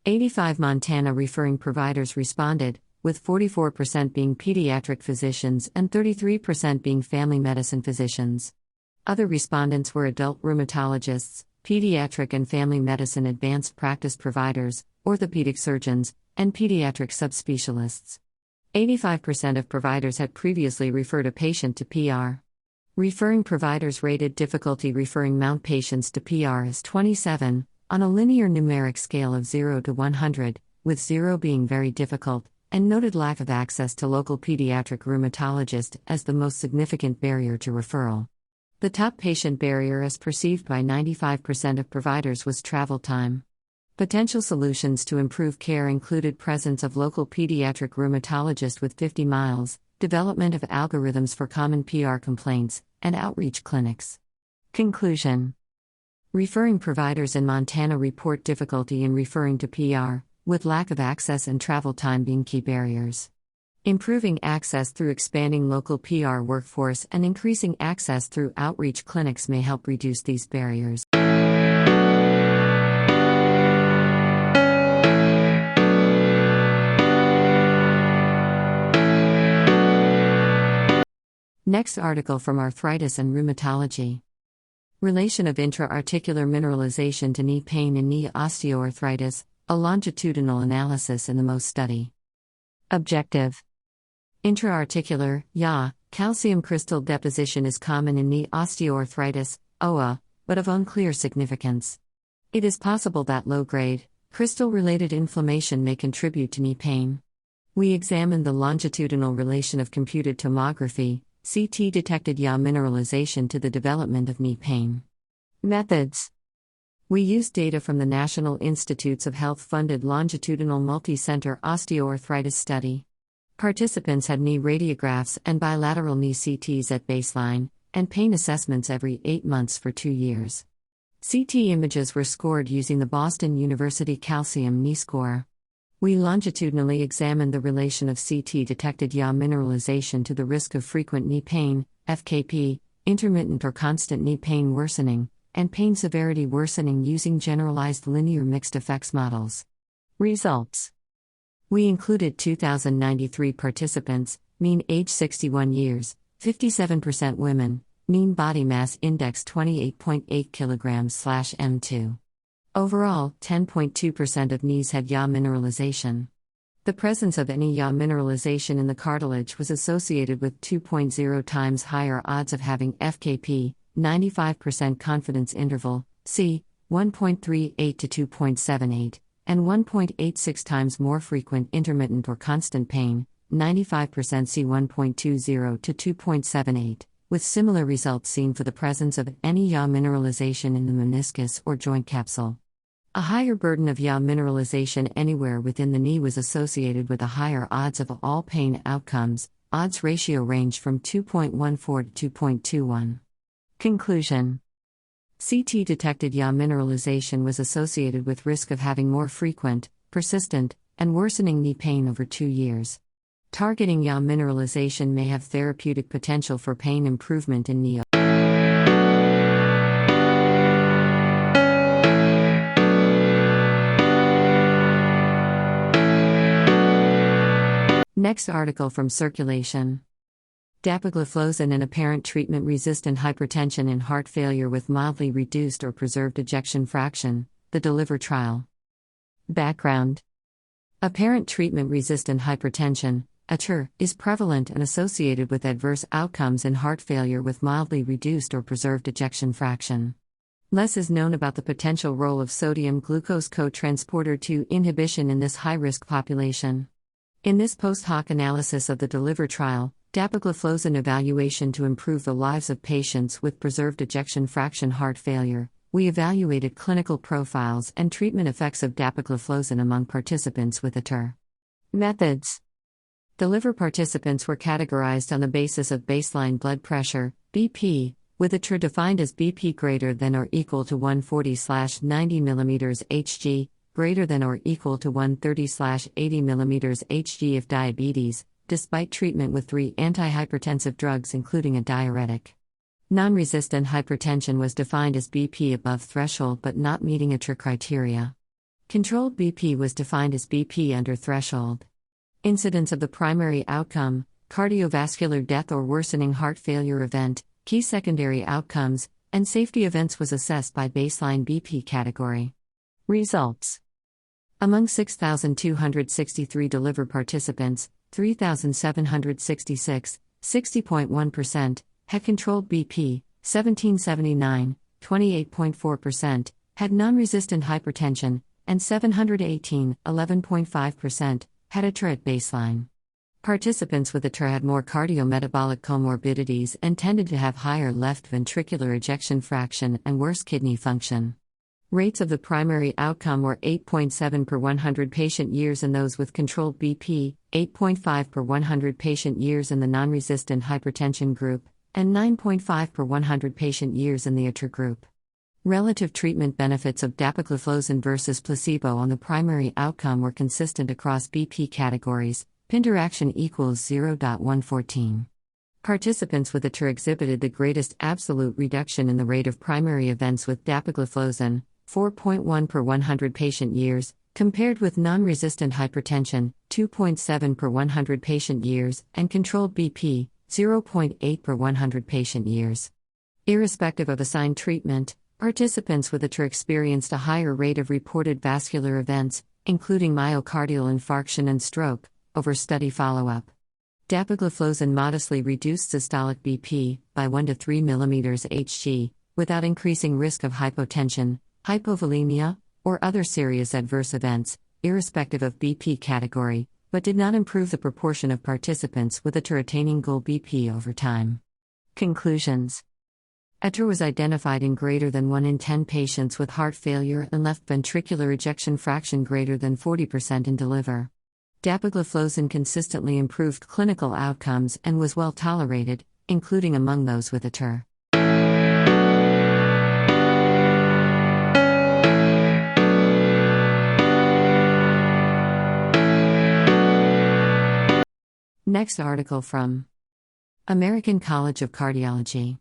85 Montana referring providers responded, with 44% being pediatric physicians and 33% being family medicine physicians. Other respondents were adult rheumatologists, pediatric and family medicine advanced practice providers, orthopedic surgeons, and pediatric subspecialists. 85% of providers had previously referred a patient to PR. Referring providers rated difficulty referring Mount patients to PR as 27, on a linear numeric scale of 0 to 100, with 0 being very difficult, and noted lack of access to local pediatric rheumatologist as the most significant barrier to referral. The top patient barrier as perceived by 95% of providers was travel time. Potential solutions to improve care included presence of local pediatric rheumatologist with 50 miles, development of algorithms for common PR complaints, and outreach clinics. Conclusion. Referring providers in Montana report difficulty in referring to PR, with lack of access and travel time being key barriers. Improving access through expanding local PR workforce and increasing access through outreach clinics may help reduce these barriers. Next article from Arthritis and Rheumatology. Relation of intra-articular mineralization to knee pain and knee osteoarthritis, a longitudinal analysis in the most study. Objective. Intra-articular, calcium crystal deposition is common in knee osteoarthritis, OA, but of unclear significance. It is possible that low-grade, crystal-related inflammation may contribute to knee pain. We examined the longitudinal relation of computed tomography, CT-detected mineralization to the development of knee pain. Methods. We used data from the National Institutes of Health-funded longitudinal multicentre osteoarthritis study. Participants had knee radiographs and bilateral knee CTs at baseline, and pain assessments every 8 months for 2 years. CT images were scored using the Boston University Calcium Knee Score. We longitudinally examined the relation of CT-detected mineralization to the risk of frequent knee pain, FKP, intermittent or constant knee pain worsening, and pain severity worsening using generalized linear mixed effects models. Results. We included 2,093 participants, mean age 61 years, 57% women, mean body mass index 28.8 kg/m2. Overall, 10.2% of knees had mineralization. The presence of any mineralization in the cartilage was associated with 2.0 times higher odds of having FKP, 95% confidence interval, c. 1.38 to 2.78, and 1.86 times more frequent intermittent or constant pain, 95% c. 1.20 to 2.78, with similar results seen for the presence of any mineralization in the meniscus or joint capsule. A higher burden of mineralization anywhere within the knee was associated with a higher odds of all pain outcomes. Odds ratio ranged from 2.14 to 2.21. Conclusion. CT-detected mineralization was associated with risk of having more frequent, persistent, and worsening knee pain over 2 years. Targeting mineralization may have therapeutic potential for pain improvement in knee. Next article from Circulation. Dapagliflozin and apparent treatment-resistant hypertension in heart failure with mildly reduced or preserved ejection fraction, the DELIVER trial. Background. Apparent treatment-resistant hypertension, ATR, is prevalent and associated with adverse outcomes in heart failure with mildly reduced or preserved ejection fraction. Less is known about the potential role of sodium glucose cotransporter 2 inhibition in this high-risk population. In this post-hoc analysis of the DELIVER trial, dapagliflozin evaluation to improve the lives of patients with preserved ejection fraction heart failure, we evaluated clinical profiles and treatment effects of dapagliflozin among participants with ATR. Methods. DELIVER participants were categorized on the basis of baseline blood pressure, BP, with ATR defined as BP greater than or equal to 140/90 mm Hg, greater than or equal to 130/80 mm Hg if diabetes, despite treatment with 3 antihypertensive drugs including a diuretic. Non-resistant hypertension was defined as BP above threshold but not meeting ATR criteria. Controlled BP was defined as BP under threshold. Incidence of the primary outcome, cardiovascular death or worsening heart failure event, key secondary outcomes, and safety events was assessed by baseline BP category. Results. Among 6,263 DELIVER participants, 3,766, 60.1%, had controlled BP, 1,779, 28.4%, had non-resistant hypertension, and 718, 11.5%, had ATR at baseline. Participants with ATR had more cardiometabolic comorbidities and tended to have higher left ventricular ejection fraction and worse kidney function. Rates of the primary outcome were 8.7 per 100 patient years in those with controlled BP, 8.5 per 100 patient years in the non-resistant hypertension group, and 9.5 per 100 patient years in the ATR group. Relative treatment benefits of dapagliflozin versus placebo on the primary outcome were consistent across BP categories. P interaction equals 0.114. Participants with ATR exhibited the greatest absolute reduction in the rate of primary events with dapagliflozin, 4.1 per 100 patient years, compared with non-resistant hypertension, 2.7 per 100 patient years, and controlled BP, 0.8 per 100 patient years. Irrespective of assigned treatment, participants with ATR experienced a higher rate of reported vascular events, including myocardial infarction and stroke, over study follow-up. Dapagliflozin modestly reduced systolic BP by 1 to 3 mm Hg, without increasing risk of hypotension, hypovolemia, or other serious adverse events, irrespective of BP category, but did not improve the proportion of participants with ATR attaining goal BP over time. Conclusions. ATR was identified in greater than 1 in 10 patients with heart failure and left ventricular ejection fraction greater than 40% in DELIVER. Dapagliflozin consistently improved clinical outcomes and was well tolerated, including among those with ATR. Next article from American College of Cardiology.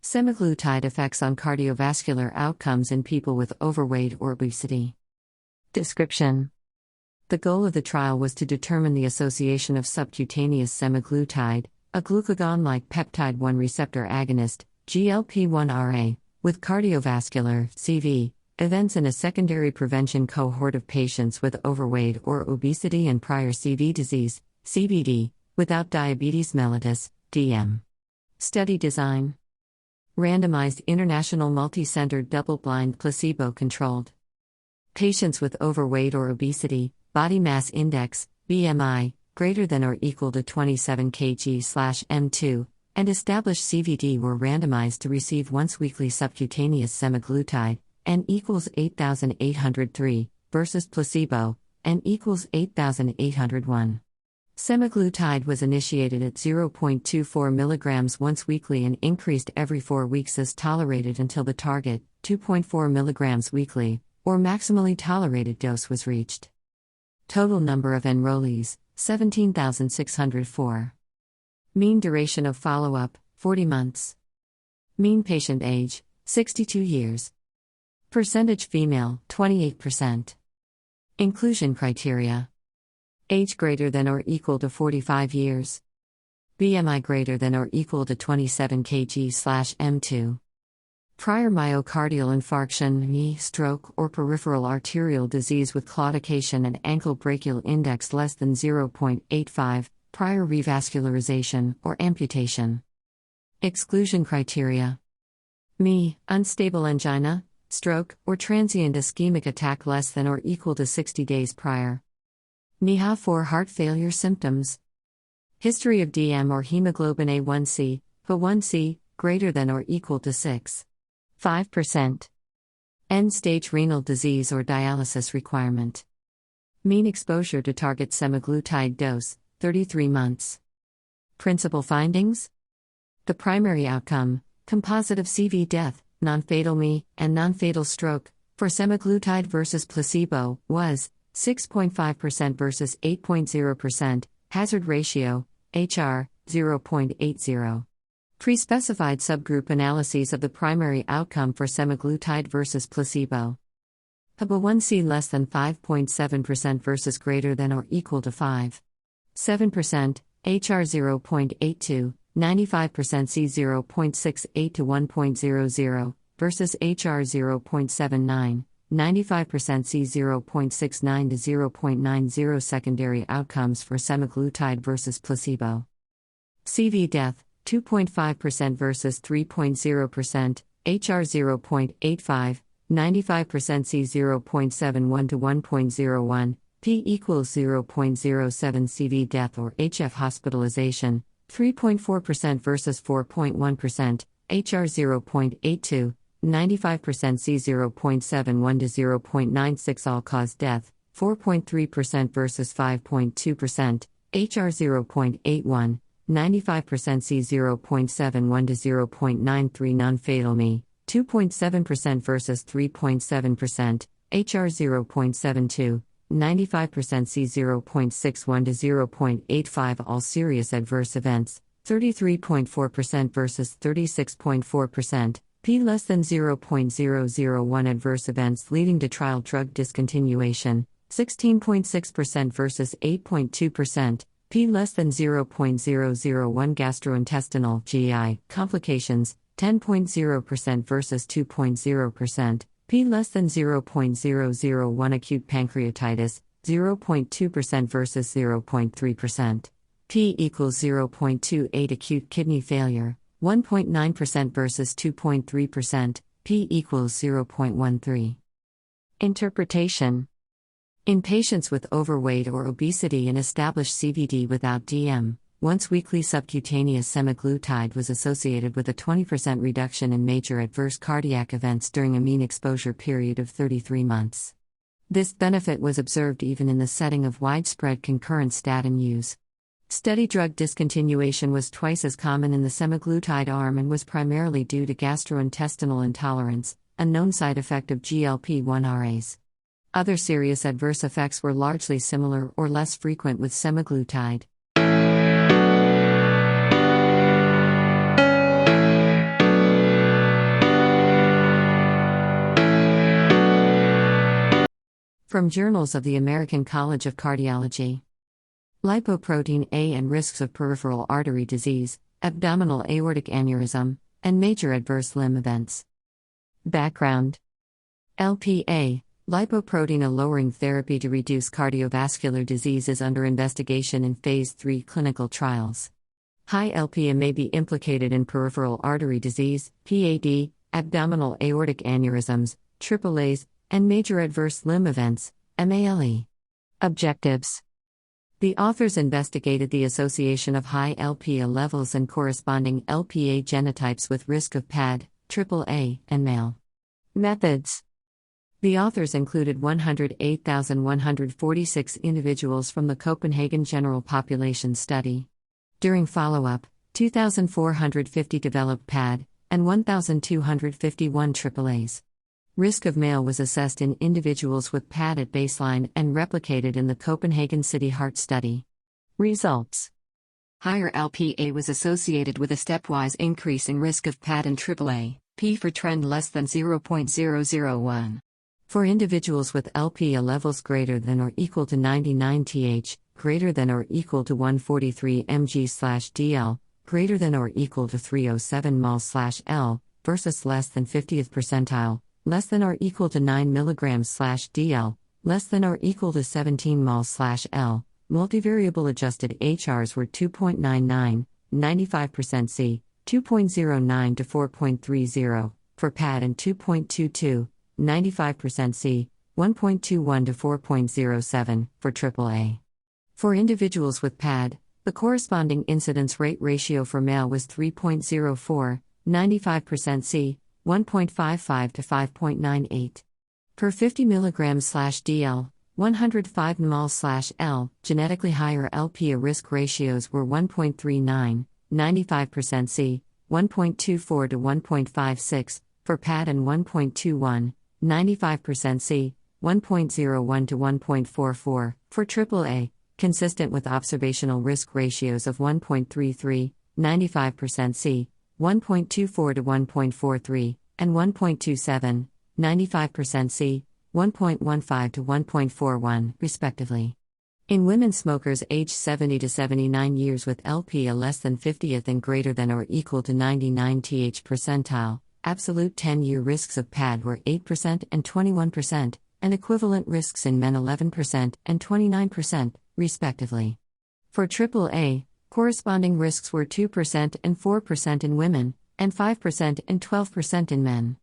Semaglutide effects on cardiovascular outcomes in people with overweight or obesity. Description. The goal of the trial was to determine the association of subcutaneous semaglutide, a glucagon-like peptide-1 receptor agonist, GLP-1RA, with cardiovascular CV events in a secondary prevention cohort of patients with overweight or obesity and prior CV disease, CVD, without diabetes mellitus, DM. Study design. Randomized international multicentre double-blind placebo-controlled. Patients with overweight or obesity, body mass index, BMI, greater than or equal to 27 kg/m2, and established CVD were randomized to receive once-weekly subcutaneous semaglutide, N equals 8,803, versus placebo, N equals 8,801. Semaglutide was initiated at 0.24 mg once weekly and increased every 4 weeks as tolerated until the target, 2.4 mg weekly, or maximally tolerated dose was reached. Total number of enrollees, 17,604. Mean duration of follow-up, 40 months. Mean patient age, 62 years. Percentage female, 28%. Inclusion criteria. Age greater than or equal to 45 years. BMI greater than or equal to 27 kg/m2. Prior myocardial infarction, knee, stroke, or peripheral arterial disease with claudication and ankle brachial index less than 0.85, prior revascularization or amputation. Exclusion criteria. ME, unstable angina, stroke, or transient ischemic attack less than or equal to 60 days prior. NIHA for heart failure symptoms. History of DM or hemoglobin A1c, HbA1c, greater than or equal to 6.5%. End-stage renal disease or dialysis requirement. Mean exposure to target semaglutide dose, 33 months. Principal findings? The primary outcome, composite of CV death, non-fatal ME, and non-fatal stroke, for semaglutide versus placebo, was 6.5% versus 8.0%, hazard ratio, HR, 0.80. Pre-specified subgroup analyses of the primary outcome for semaglutide versus placebo. HbA1c less than 5.7% versus greater than or equal to 5.7%, HR 0.82, 95% C 0.68 to 1.00, versus HR 0.79. 95% C 0.69 to 0.90. Secondary outcomes for semaglutide versus placebo. CV death, 2.5% versus 3.0%, HR 0.85, 95% C 0.71 to 1.01, P equals 0.07 CV death or HF hospitalization, 3.4% versus 4.1%, HR 0.82, 95% C 0.71 to 0.96 all-cause death, 4.3% versus 5.2%, HR 0.81, 95% C 0.71 to 0.93 non-fatal ME, 2.7% versus 3.7%, HR 0.72, 95% C 0.61 to 0.85 all serious adverse events, 33.4% versus 36.4%, P less than 0.001 adverse events leading to trial drug discontinuation, 16.6% versus 8.2%, P less than 0.001 gastrointestinal GI complications, 10.0% versus 2.0%, P less than 0.001 acute pancreatitis, 0.2% versus 0.3%. P equals 0.28 acute kidney failure, 1.9% versus 2.3%, P equals 0.13. Interpretation. In patients with overweight or obesity and established CVD without DM, once-weekly subcutaneous semaglutide was associated with a 20% reduction in major adverse cardiac events during a mean exposure period of 33 months. This benefit was observed even in the setting of widespread concurrent statin use. Steady drug discontinuation was twice as common in the semaglutide arm and was primarily due to gastrointestinal intolerance, a known side effect of GLP-1 RAs. Other serious adverse effects were largely similar or less frequent with semaglutide. From Journals of the American College of Cardiology. Lipoprotein A and risks of peripheral artery disease, abdominal aortic aneurysm, and major adverse limb events. Background. LPA, lipoprotein lowering therapy to reduce cardiovascular disease is under investigation in Phase 3 clinical trials. High LPA may be implicated in peripheral artery disease, PAD, abdominal aortic aneurysms, AAAs, and major adverse limb events, MALE. Objectives. The authors investigated the association of high LPA levels and corresponding LPA genotypes with risk of PAD, AAA, and MALE. Methods. The authors included 108,146 individuals from the Copenhagen General Population Study. During follow-up, 2,450 developed PAD, and 1,251 AAAs. Risk of MALE was assessed in individuals with PAD at baseline and replicated in the Copenhagen City Heart Study. Results. Higher LPA was associated with a stepwise increase in risk of PAD and AAA, P for trend less than 0.001. For individuals with LPA levels greater than or equal to 99 th, greater than or equal to 143 mg/dl, greater than or equal to 307 mol/L, versus less than 50th percentile, less than or equal to 9 mg/dl, less than or equal to 17 mol/L, multivariable adjusted HRs were 2.99, 95% C, 2.09 to 4.30, for PAD and 2.22, 95% C, 1.21 to 4.07, for AAA. For individuals with PAD, the corresponding incidence rate ratio for male was 3.04, 95% C, 1.55 to 5.98. Per 50 mg/dl, 105 mol/L, genetically higher LPA risk ratios were 1.39, 95% C, 1.24 to 1.56, for PAD and 1.21, 95% C, 1.01 to 1.44, for AAA, consistent with observational risk ratios of 1.33, 95% C, 1.24 to 1.43, and 1.27, 95% C, 1.15 to 1.41, respectively. In women smokers aged 70 to 79 years with LPA less than 50th and greater than or equal to 99 th percentile, absolute 10-year risks of PAD were 8% and 21%, and equivalent risks in men 11% and 29%, respectively. For AAA, corresponding risks were 2% and 4% in women, and 5% and 12% in men.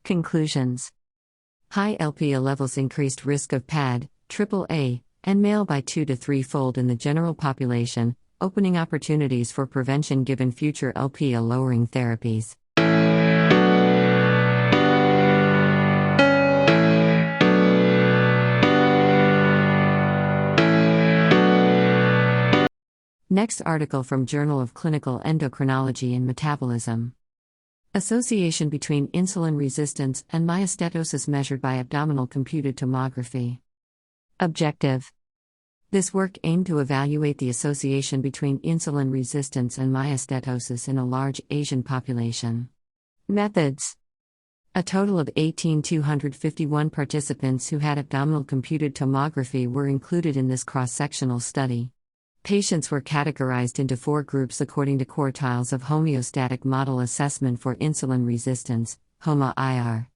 Conclusions. High LPA levels increased risk of PAD, AAA, and male by 2 to 3-fold in the general population, opening opportunities for prevention given future LPA lowering therapies. Next article from Journal of Clinical Endocrinology and Metabolism. Association between insulin resistance and myostatosis measured by abdominal computed tomography. Objective. This work aimed to evaluate the association between insulin resistance and myostatosis in a large Asian population. Methods. A total of 18,251 participants who had abdominal computed tomography were included in this cross-sectional study. Patients were categorized into 4 groups according to quartiles of homeostatic model assessment for insulin resistance, HOMA-IR.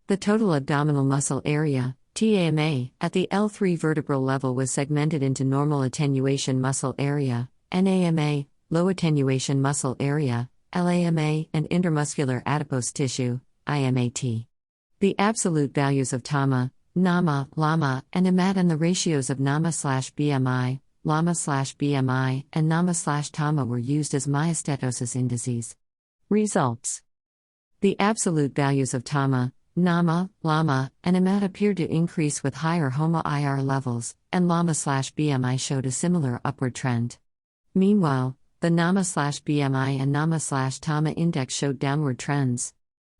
The total abdominal muscle area, TAMA, at the L3 vertebral level was segmented into normal attenuation muscle area, NAMA, low attenuation muscle area, LAMA, and intermuscular adipose tissue, IMAT. The absolute values of TAMA, NAMA, LAMA, and IMAT and the ratios of NAMA/BMI, LAMA/BMI, and NAMA/TAMA were used as myostatosis indices. Results. The absolute values of TAMA, NAMA, LAMA, and IMAT appeared to increase with higher HOMA-IR levels, and LAMA/BMI showed a similar upward trend. Meanwhile, the NAMA/BMI and NAMA/TAMA index showed downward trends.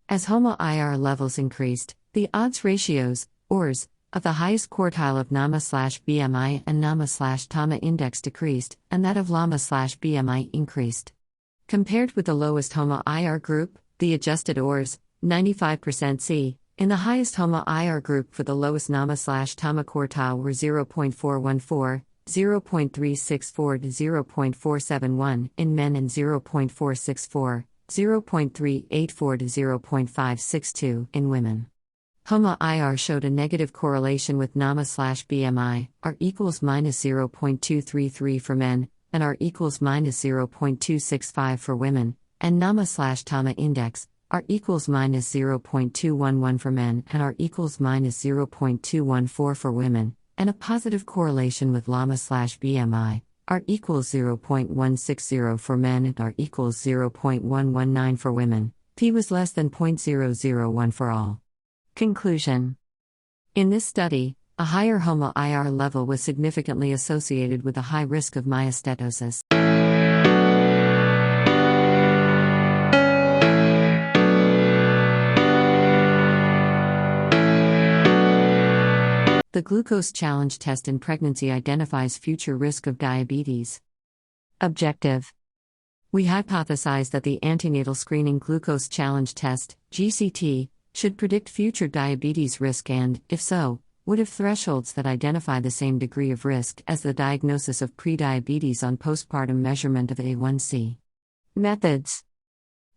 As HOMA-IR levels increased, the odds ratios, ORs, of the highest quartile of NAMA/BMI and NAMA/TAMA index decreased, and that of LAMA/BMI increased. Compared with the lowest HOMA-IR group, the adjusted ORs, 95% C, in the highest HOMA-IR group for the lowest NAMA/TAMA quartile were 0.414, 0.364 to 0.471 in men and 0.464, 0.384 to 0.562 in women. HOMA-IR showed a negative correlation with NAMA/BMI, R equals -0.233 for men, and R equals -0.265 for women, and NAMA/TAMA index, R equals -0.211 for men, and R equals -0.214 for women, and a positive correlation with LAMA/BMI, R equals 0.160 for men and R equals 0.119 for women. P was less than 0.001 for all. Conclusion. In this study, a higher HOMA-IR level was significantly associated with a high risk of myostatosis. The glucose challenge test in pregnancy identifies future risk of diabetes. Objective. We hypothesize that the antenatal screening glucose challenge test, GCT, should predict future diabetes risk and, if so, would have thresholds that identify the same degree of risk as the diagnosis of prediabetes on postpartum measurement of A1C. Methods.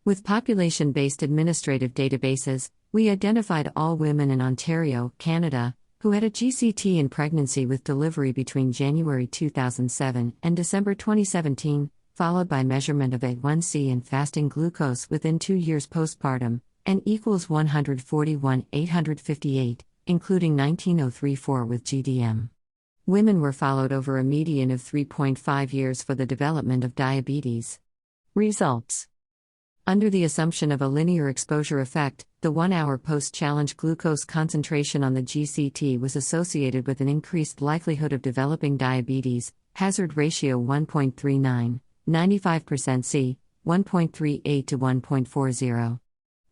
With population-based administrative databases, we identified all women in Ontario, Canada, who had a GCT in pregnancy with delivery between January 2007 and December 2017, followed by measurement of A1C and fasting glucose within 2 years postpartum, N equals 141,858, including 19,034 with GDM. Women were followed over a median of 3.5 years for the development of diabetes. Results. Under the assumption of a linear exposure effect, the 1-hour post-challenge glucose concentration on the GCT was associated with an increased likelihood of developing diabetes, hazard ratio 1.39, 95% C, 1.38 to 1.40.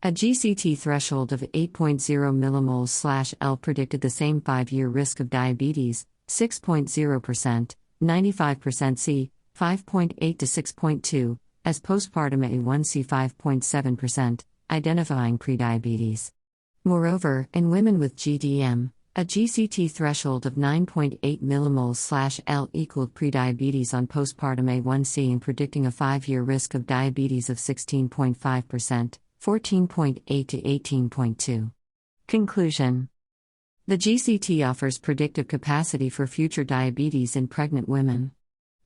A GCT threshold of 8.0 mmol/L predicted the same 5-year risk of diabetes, 6.0%, 95% C, 5.8 to 6.2, as postpartum A1C 5.7%, identifying prediabetes. Moreover, in women with GDM, a GCT threshold of 9.8 mmol/L equaled prediabetes on postpartum A1C in predicting a 5-year risk of diabetes of 16.5%. 14.8 to 18.2. Conclusion. The GCT offers predictive capacity for future diabetes in pregnant women.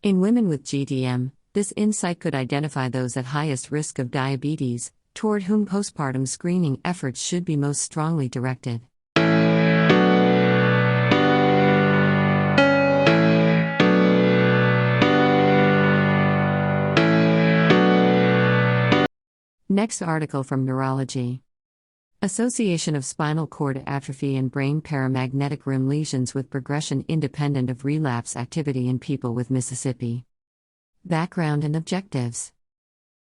In women with GDM, this insight could identify those at highest risk of diabetes, toward whom postpartum screening efforts should be most strongly directed. Next article from Neurology. Association of spinal cord atrophy and brain paramagnetic rim lesions with progression independent of relapse activity in people with Mississippi. Background and objectives.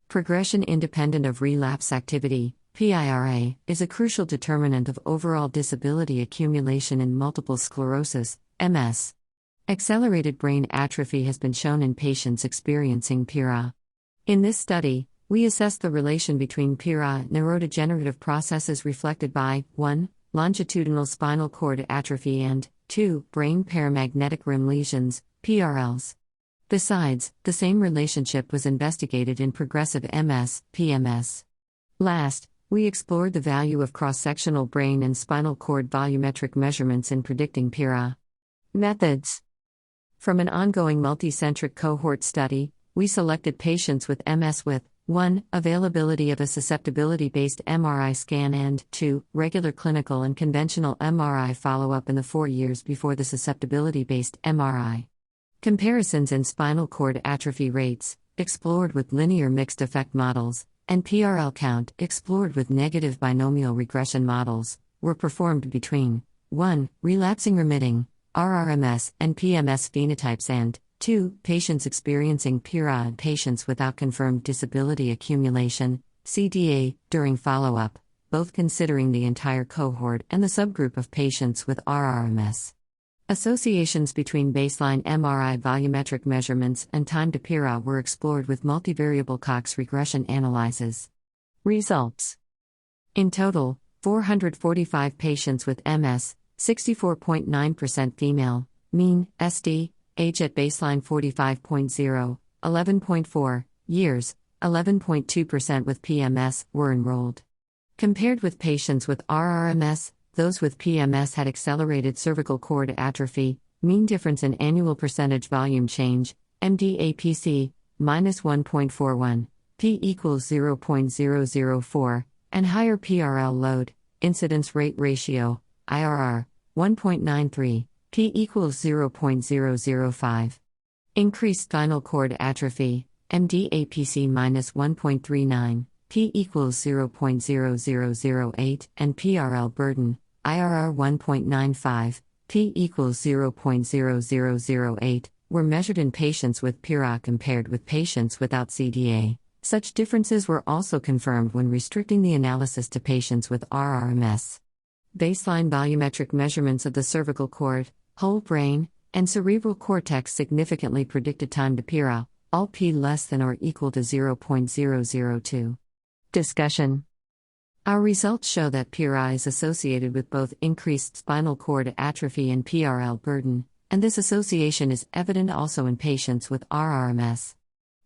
Progression independent of relapse activity, PIRA, is a crucial determinant of overall disability accumulation in multiple sclerosis, MS. Accelerated brain atrophy has been shown in patients experiencing PIRA. In this study, we assessed the relation between PIRA and neurodegenerative processes reflected by 1. Longitudinal spinal cord atrophy and 2. Brain paramagnetic rim lesions, PRLs. Besides, the same relationship was investigated in progressive MS, PMS. Last, we explored the value of cross-sectional brain and spinal cord volumetric measurements in predicting PIRA. Methods. From an ongoing multicentric cohort study, we selected patients with MS with 1. Availability of a susceptibility-based MRI scan and 2. Regular clinical and conventional MRI follow-up in the 4 years before the susceptibility-based MRI. Comparisons in spinal cord atrophy rates, explored with linear mixed effect models, and PRL count, explored with negative binomial regression models, were performed between 1. Relapsing remitting, RRMS and PMS phenotypes and 2. Patients experiencing PIRA and patients without confirmed disability accumulation, CDA, during follow-up, both considering the entire cohort and the subgroup of patients with RRMS. Associations between baseline MRI volumetric measurements and time to PIRA were explored with multivariable Cox regression analyses. Results. In total, 445 patients with MS, 64.9% female, mean, SD, age at baseline 45.0, 11.4 years, 11.2% with PMS, were enrolled. Compared with patients with RRMS, those with PMS had accelerated cervical cord atrophy, mean difference in annual percentage volume change, MDAPC, minus 1.41, p equals 0.004, and higher PRL load, incidence rate ratio, IRR, 1.93. P equals 0.005. Increased spinal cord atrophy, MDAPC minus 1.39, P equals 0.0008, and PRL burden, IRR 1.95, P equals 0.0008, were measured in patients with PIRA compared with patients without CDA. Such differences were also confirmed when restricting the analysis to patients with RRMS. Baseline volumetric measurements of the cervical cord, whole brain, and cerebral cortex significantly predicted time to PIRA, all p less than or equal to 0.002. Discussion. Our results show that PIRA is associated with both increased spinal cord atrophy and PRL burden, and this association is evident also in patients with RRMS.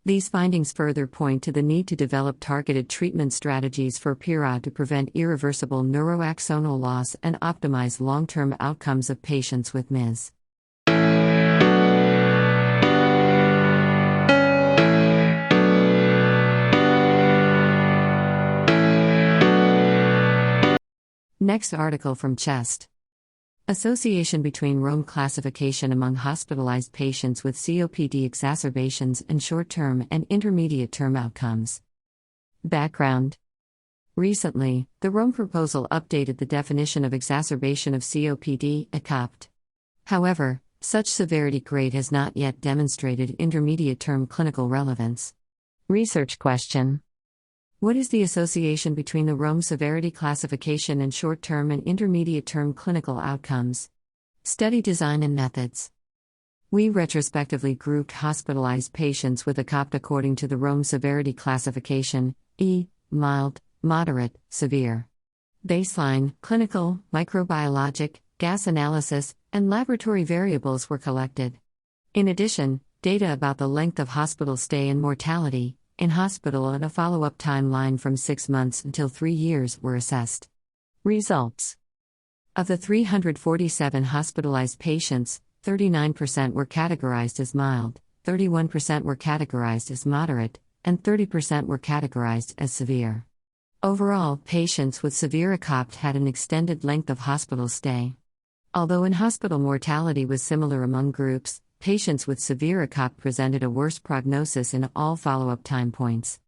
These findings further point to the need to develop targeted treatment strategies for PIRA to prevent irreversible neuroaxonal loss and optimize long-term outcomes of patients with MS. Next article from Chest. Association between ROME classification among hospitalized patients with COPD exacerbations and short-term and intermediate-term outcomes. Background. Recently, the ROME proposal updated the definition of exacerbation of COPD, ACOPD. However, such severity grade has not yet demonstrated intermediate-term clinical relevance. Research question. What is the association between the ROME severity classification and short-term and intermediate-term clinical outcomes? Study design and methods. We retrospectively grouped hospitalized patients with ACOPD according to the ROME severity classification, E, mild, moderate, severe. Baseline, clinical, microbiologic, gas analysis, and laboratory variables were collected. In addition, data about the length of hospital stay and mortality, in hospital and a follow-up timeline from 6 months until 3 years were assessed. Results. Of the 347 hospitalized patients, 39% were categorized as mild, 31% were categorized as moderate, and 30% were categorized as severe. Overall, patients with severe ACOPD had an extended length of hospital stay. Although in-hospital mortality was similar among groups, patients with severe ACOPD presented a worse prognosis in all follow-up time points.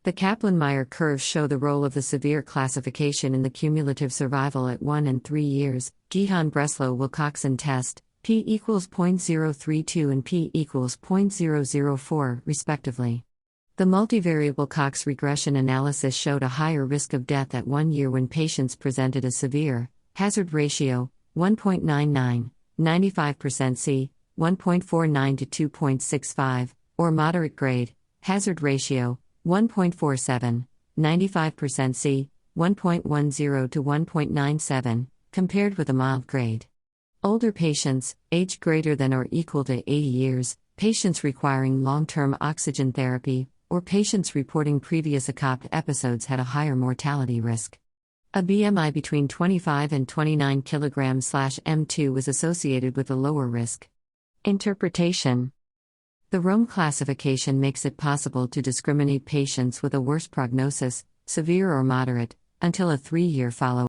The Kaplan-Meier curves show the role of the severe classification in the cumulative survival at 1 and 3 years. Gihan-Breslow-Wilcoxon test, p equals 0.032 and p equals 0.004, respectively. The multivariable Cox regression analysis showed a higher risk of death at 1 year when patients presented a severe hazard ratio 1.99, 95% C, 1.49 to 2.65, or moderate grade hazard ratio 1.47, 95% C, 1.10 to 1.97, compared with a mild grade. Older patients, age greater than or equal to 80 years, patients requiring long-term oxygen therapy, or patients reporting previous ACOP episodes had a higher mortality risk. A BMI between 25 and 29 kg/m2 was associated with a lower risk. Interpretation. The Rome classification makes it possible to discriminate patients with a worse prognosis, severe or moderate, until a 3-year follow-up.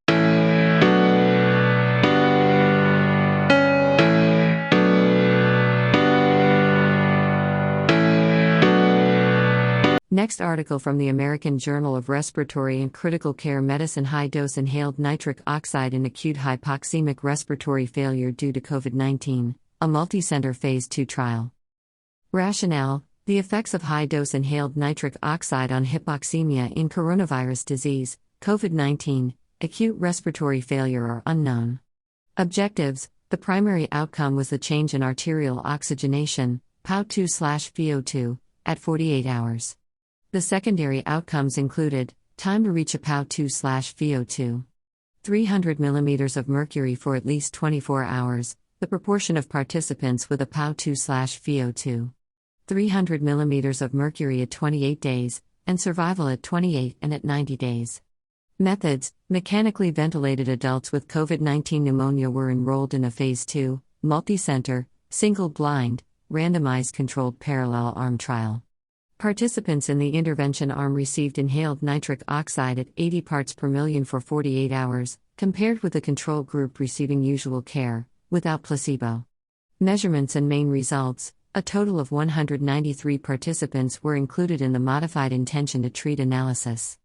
Next article from the American Journal of Respiratory and Critical Care Medicine: high-dose inhaled nitric oxide in acute hypoxemic respiratory failure due to COVID-19, a multicenter phase 2 trial. Rationale: the effects of high-dose inhaled nitric oxide on hypoxemia in coronavirus disease, COVID-19, acute respiratory failure are unknown. Objectives: the primary outcome was the change in arterial oxygenation, PAO2/VO2, at 48 hours. The secondary outcomes included time to reach a PAO2/VO2, 300 mm of mercury for at least 24 hours, the proportion of participants with a PAO2/VO2, 300 mm of mercury at 28 days, and survival at 28 and at 90 days. Methods: mechanically ventilated adults with COVID-19 pneumonia were enrolled in a Phase 2, multicenter, single-blind, randomized controlled parallel arm trial. Participants in the intervention arm received inhaled nitric oxide at 80 parts per million for 48 hours, compared with the control group receiving usual care, without placebo. Measurements and main results: a total of 193 participants were included in the modified intention to treat analysis.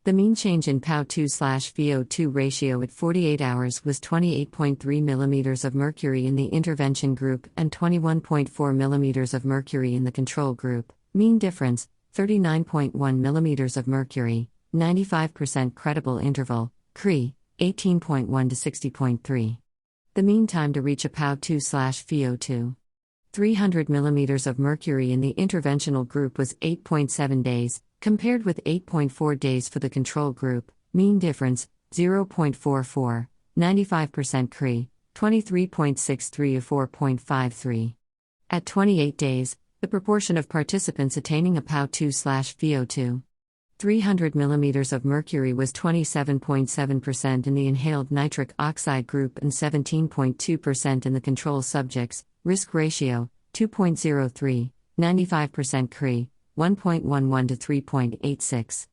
The mean change in PAO2/VO2 ratio at 48 hours was 28.3 mm of mercury in the intervention group and 21.4 mm of mercury in the control group. Mean difference, 39.1 mm of mercury, 95% credible interval, CRE, 18.1 to 60.3. The mean time to reach a PAO2/VO2. 300 mm of mercury in the interventional group was 8.7 days, compared with 8.4 days for the control group. Mean difference, 0.44, 95% CRE, 23.63 to 4.53. At 28 days, the proportion of participants attaining a PAO2/VO2. 300 mm of mercury was 27.7% in the inhaled nitric oxide group and 17.2% in the control subjects. Risk ratio, 2.03, 95% CRE, 1.11 to 3.86.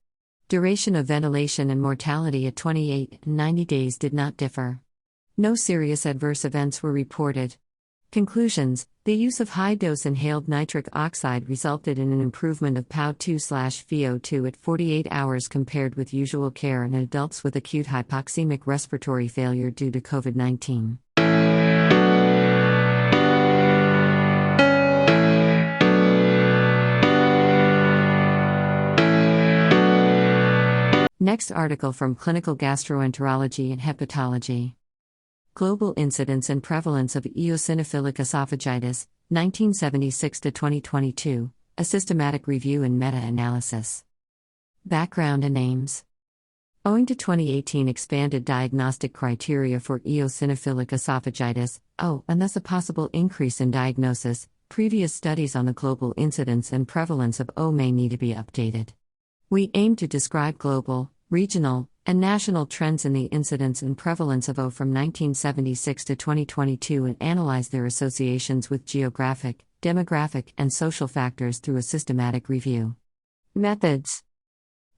Duration of ventilation and mortality at 28 and 90 days did not differ. No serious adverse events were reported. Conclusions: the use of high-dose inhaled nitric oxide resulted in an improvement of PAO2/VO2 at 48 hours compared with usual care in adults with acute hypoxemic respiratory failure due to COVID-19. Next article from Clinical Gastroenterology and Hepatology. Global Incidence and Prevalence of Eosinophilic Esophagitis, 1976 to 2022, a systematic review and meta-analysis. Background and aims. Owing to 2018 expanded diagnostic criteria for eosinophilic esophagitis, and thus a possible increase in diagnosis, previous studies on the global incidence and prevalence of O may need to be updated. We aim to describe global, regional, and national trends in the incidence and prevalence of O from 1976 to 2022 and analyze their associations with geographic, demographic, and social factors through a systematic review. Methods.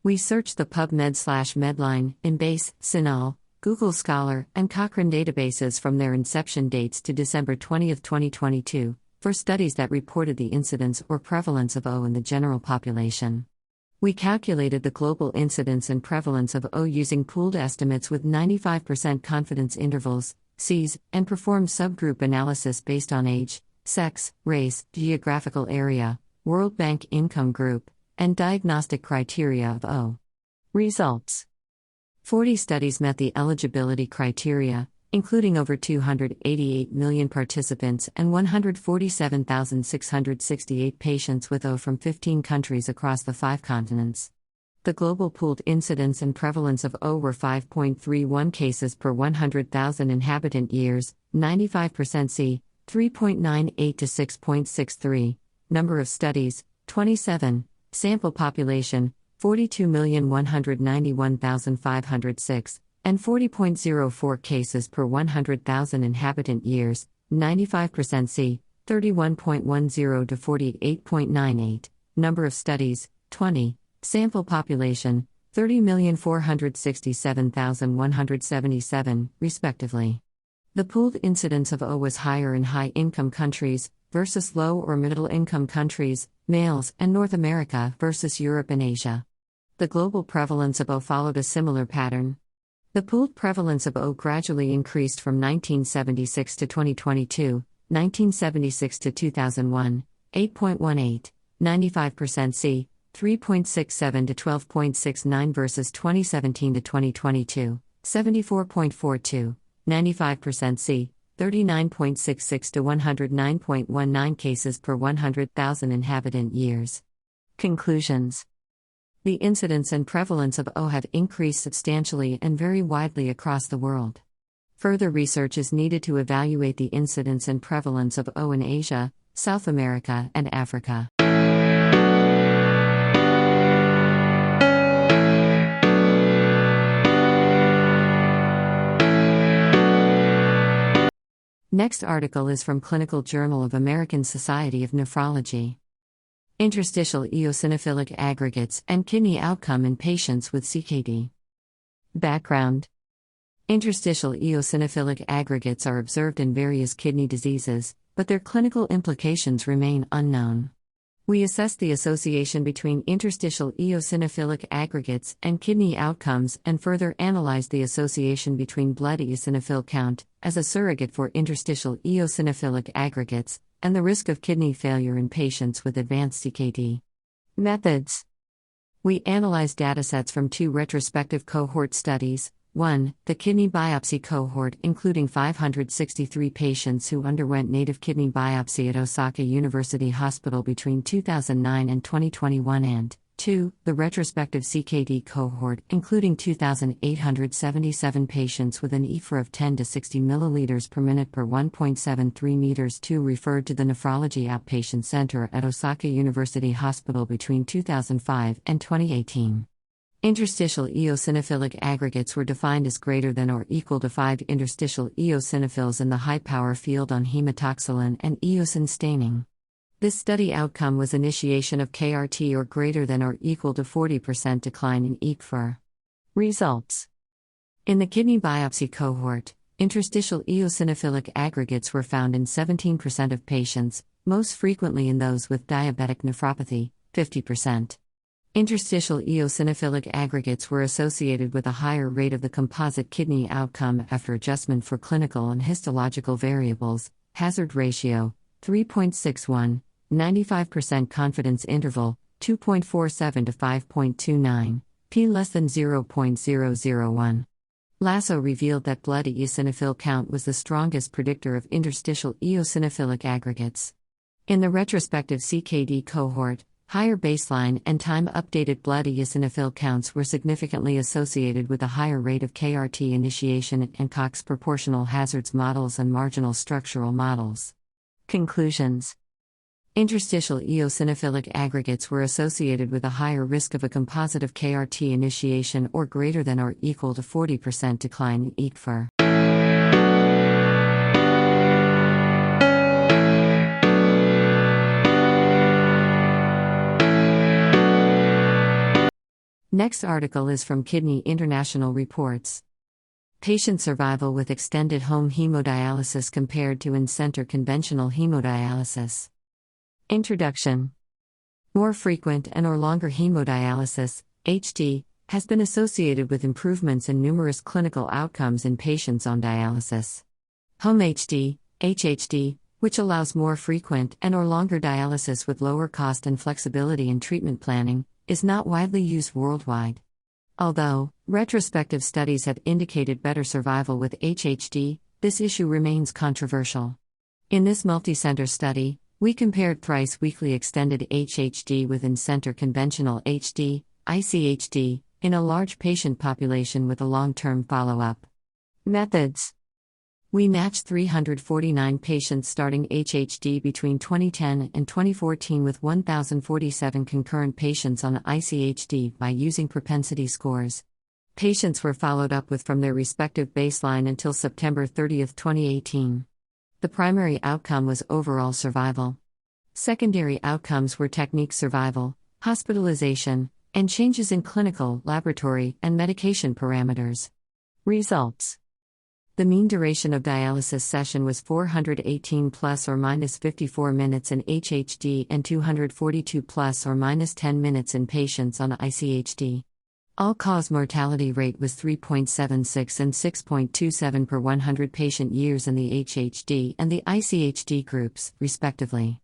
We searched the PubMed/Medline, Embase, CINAHL, Google Scholar, and Cochrane databases from their inception dates to December 20, 2022, for studies that reported the incidence or prevalence of O in the general population. We calculated the global incidence and prevalence of O using pooled estimates with 95% confidence intervals, Cs, and performed subgroup analysis based on age, sex, race, geographical area, World Bank income group, and diagnostic criteria of O. Results: 40 studies met the eligibility criteria, including over 288 million participants and 147,668 patients with O from 15 countries across the 5 continents. The global pooled incidence and prevalence of O were 5.31 cases per 100,000 inhabitant years, 95% C, 3.98 to 6.63. Number of studies, 27. Sample population, 42,191,506, and 40.04 cases per 100,000 inhabitant years, 95% C, 31.10 to 48.98. Number of studies, 20. Sample population, 30,467,177, respectively. The pooled incidence of O was higher in high-income countries versus low- or middle-income countries, males, and North America versus Europe and Asia. The global prevalence of O followed a similar pattern. The pooled prevalence of O gradually increased from 1976 to 2022, 1976 to 2001, 8.18, 95% C, 3.67 to 12.69 versus 2017 to 2022, 74.42, 95% C, 39.66 to 109.19 cases per 100,000 inhabitant years. Conclusions: the incidence and prevalence of O have increased substantially and very widely across the world. Further research is needed to evaluate the incidence and prevalence of O in Asia, South America, and Africa. Next article is from Clinical Journal of American Society of Nephrology. Interstitial eosinophilic aggregates and kidney outcome in patients with CKD. Background: interstitial eosinophilic aggregates are observed in various kidney diseases, but their clinical implications remain unknown. We assessed the association between interstitial eosinophilic aggregates and kidney outcomes and further analyzed the association between blood eosinophil count, as a surrogate for interstitial eosinophilic aggregates, and the risk of kidney failure in patients with advanced CKD. Methods: we analyzed datasets from 2 retrospective cohort studies. 1. The kidney biopsy cohort, including 563 patients who underwent native kidney biopsy at Osaka University Hospital between 2009 and 2021, and 2. The retrospective CKD cohort, including 2,877 patients with an EFR of 10 to 60 ml per minute per 1.73 meters. 2. Referred to the Nephrology Outpatient Center at Osaka University Hospital between 2005 and 2018. Interstitial eosinophilic aggregates were defined as greater than or equal to 5 interstitial eosinophils in the high-power field on hematoxylin and eosin staining. This study outcome was initiation of KRT or greater than or equal to 40% decline in EGFR. Results: in the kidney biopsy cohort, interstitial eosinophilic aggregates were found in 17% of patients, most frequently in those with diabetic nephropathy, 50%. Interstitial eosinophilic aggregates were associated with a higher rate of the composite kidney outcome after adjustment for clinical and histological variables, hazard ratio, 3.61, 95% confidence interval, 2.47 to 5.29, p less than 0.001. Lasso revealed that blood eosinophil count was the strongest predictor of interstitial eosinophilic aggregates. In the retrospective CKD cohort, higher baseline and time-updated blood eosinophil counts were significantly associated with a higher rate of KRT initiation and Cox proportional hazards models and marginal structural models. Conclusions: interstitial eosinophilic aggregates were associated with a higher risk of a composite of KRT initiation or greater than or equal to 40% decline in EGFR. Next article is from Kidney International Reports. Patient survival with extended home hemodialysis compared to in-center conventional hemodialysis. Introduction. More frequent and/or longer hemodialysis, HD, has been associated with improvements in numerous clinical outcomes in patients on dialysis. Home HD, HHD, which allows more frequent and/or longer dialysis with lower cost and flexibility in treatment planning, is not widely used worldwide. Although retrospective studies have indicated better survival with HHD, this issue remains controversial. In this multicentre study, we compared thrice-weekly extended HHD with in-center conventional HD, ICHD, in a large patient population with a long-term follow-up. Methods: we matched 349 patients starting HHD between 2010 and 2014 with 1,047 concurrent patients on ICHD by using propensity scores. Patients were followed up with from their respective baseline until September 30, 2018. The primary outcome was overall survival. Secondary outcomes were technique survival, hospitalization, and changes in clinical, laboratory, and medication parameters. Results: the mean duration of dialysis session was 418 plus or minus 54 minutes in HHD and 242 plus or minus 10 minutes in patients on ICHD. All-cause mortality rate was 3.76 and 6.27 per 100 patient years in the HHD and the ICHD groups, respectively.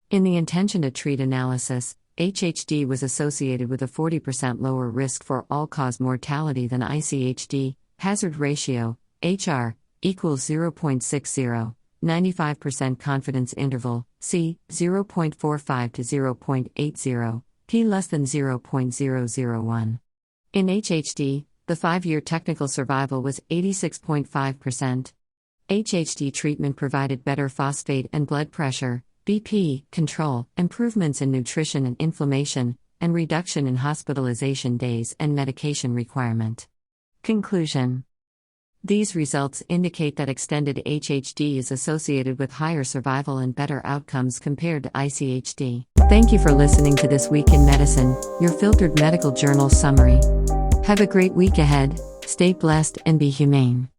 In the intention-to-treat analysis, HHD was associated with a 40% lower risk for all-cause mortality than ICHD, hazard ratio, HR, equals 0.60, 95% confidence interval, C, 0.45 to 0.80, P less than 0.001. In HHD, the 5-year technical survival was 86.5%. HHD treatment provided better phosphate and blood pressure, BP, control, improvements in nutrition and inflammation, and reduction in hospitalization days and medication requirement. Conclusion: these results indicate that extended HHD is associated with higher survival and better outcomes compared to ICHD. Thank you for listening to This Week in Medicine, your filtered medical journal summary. Have a great week ahead, stay blessed and be humane.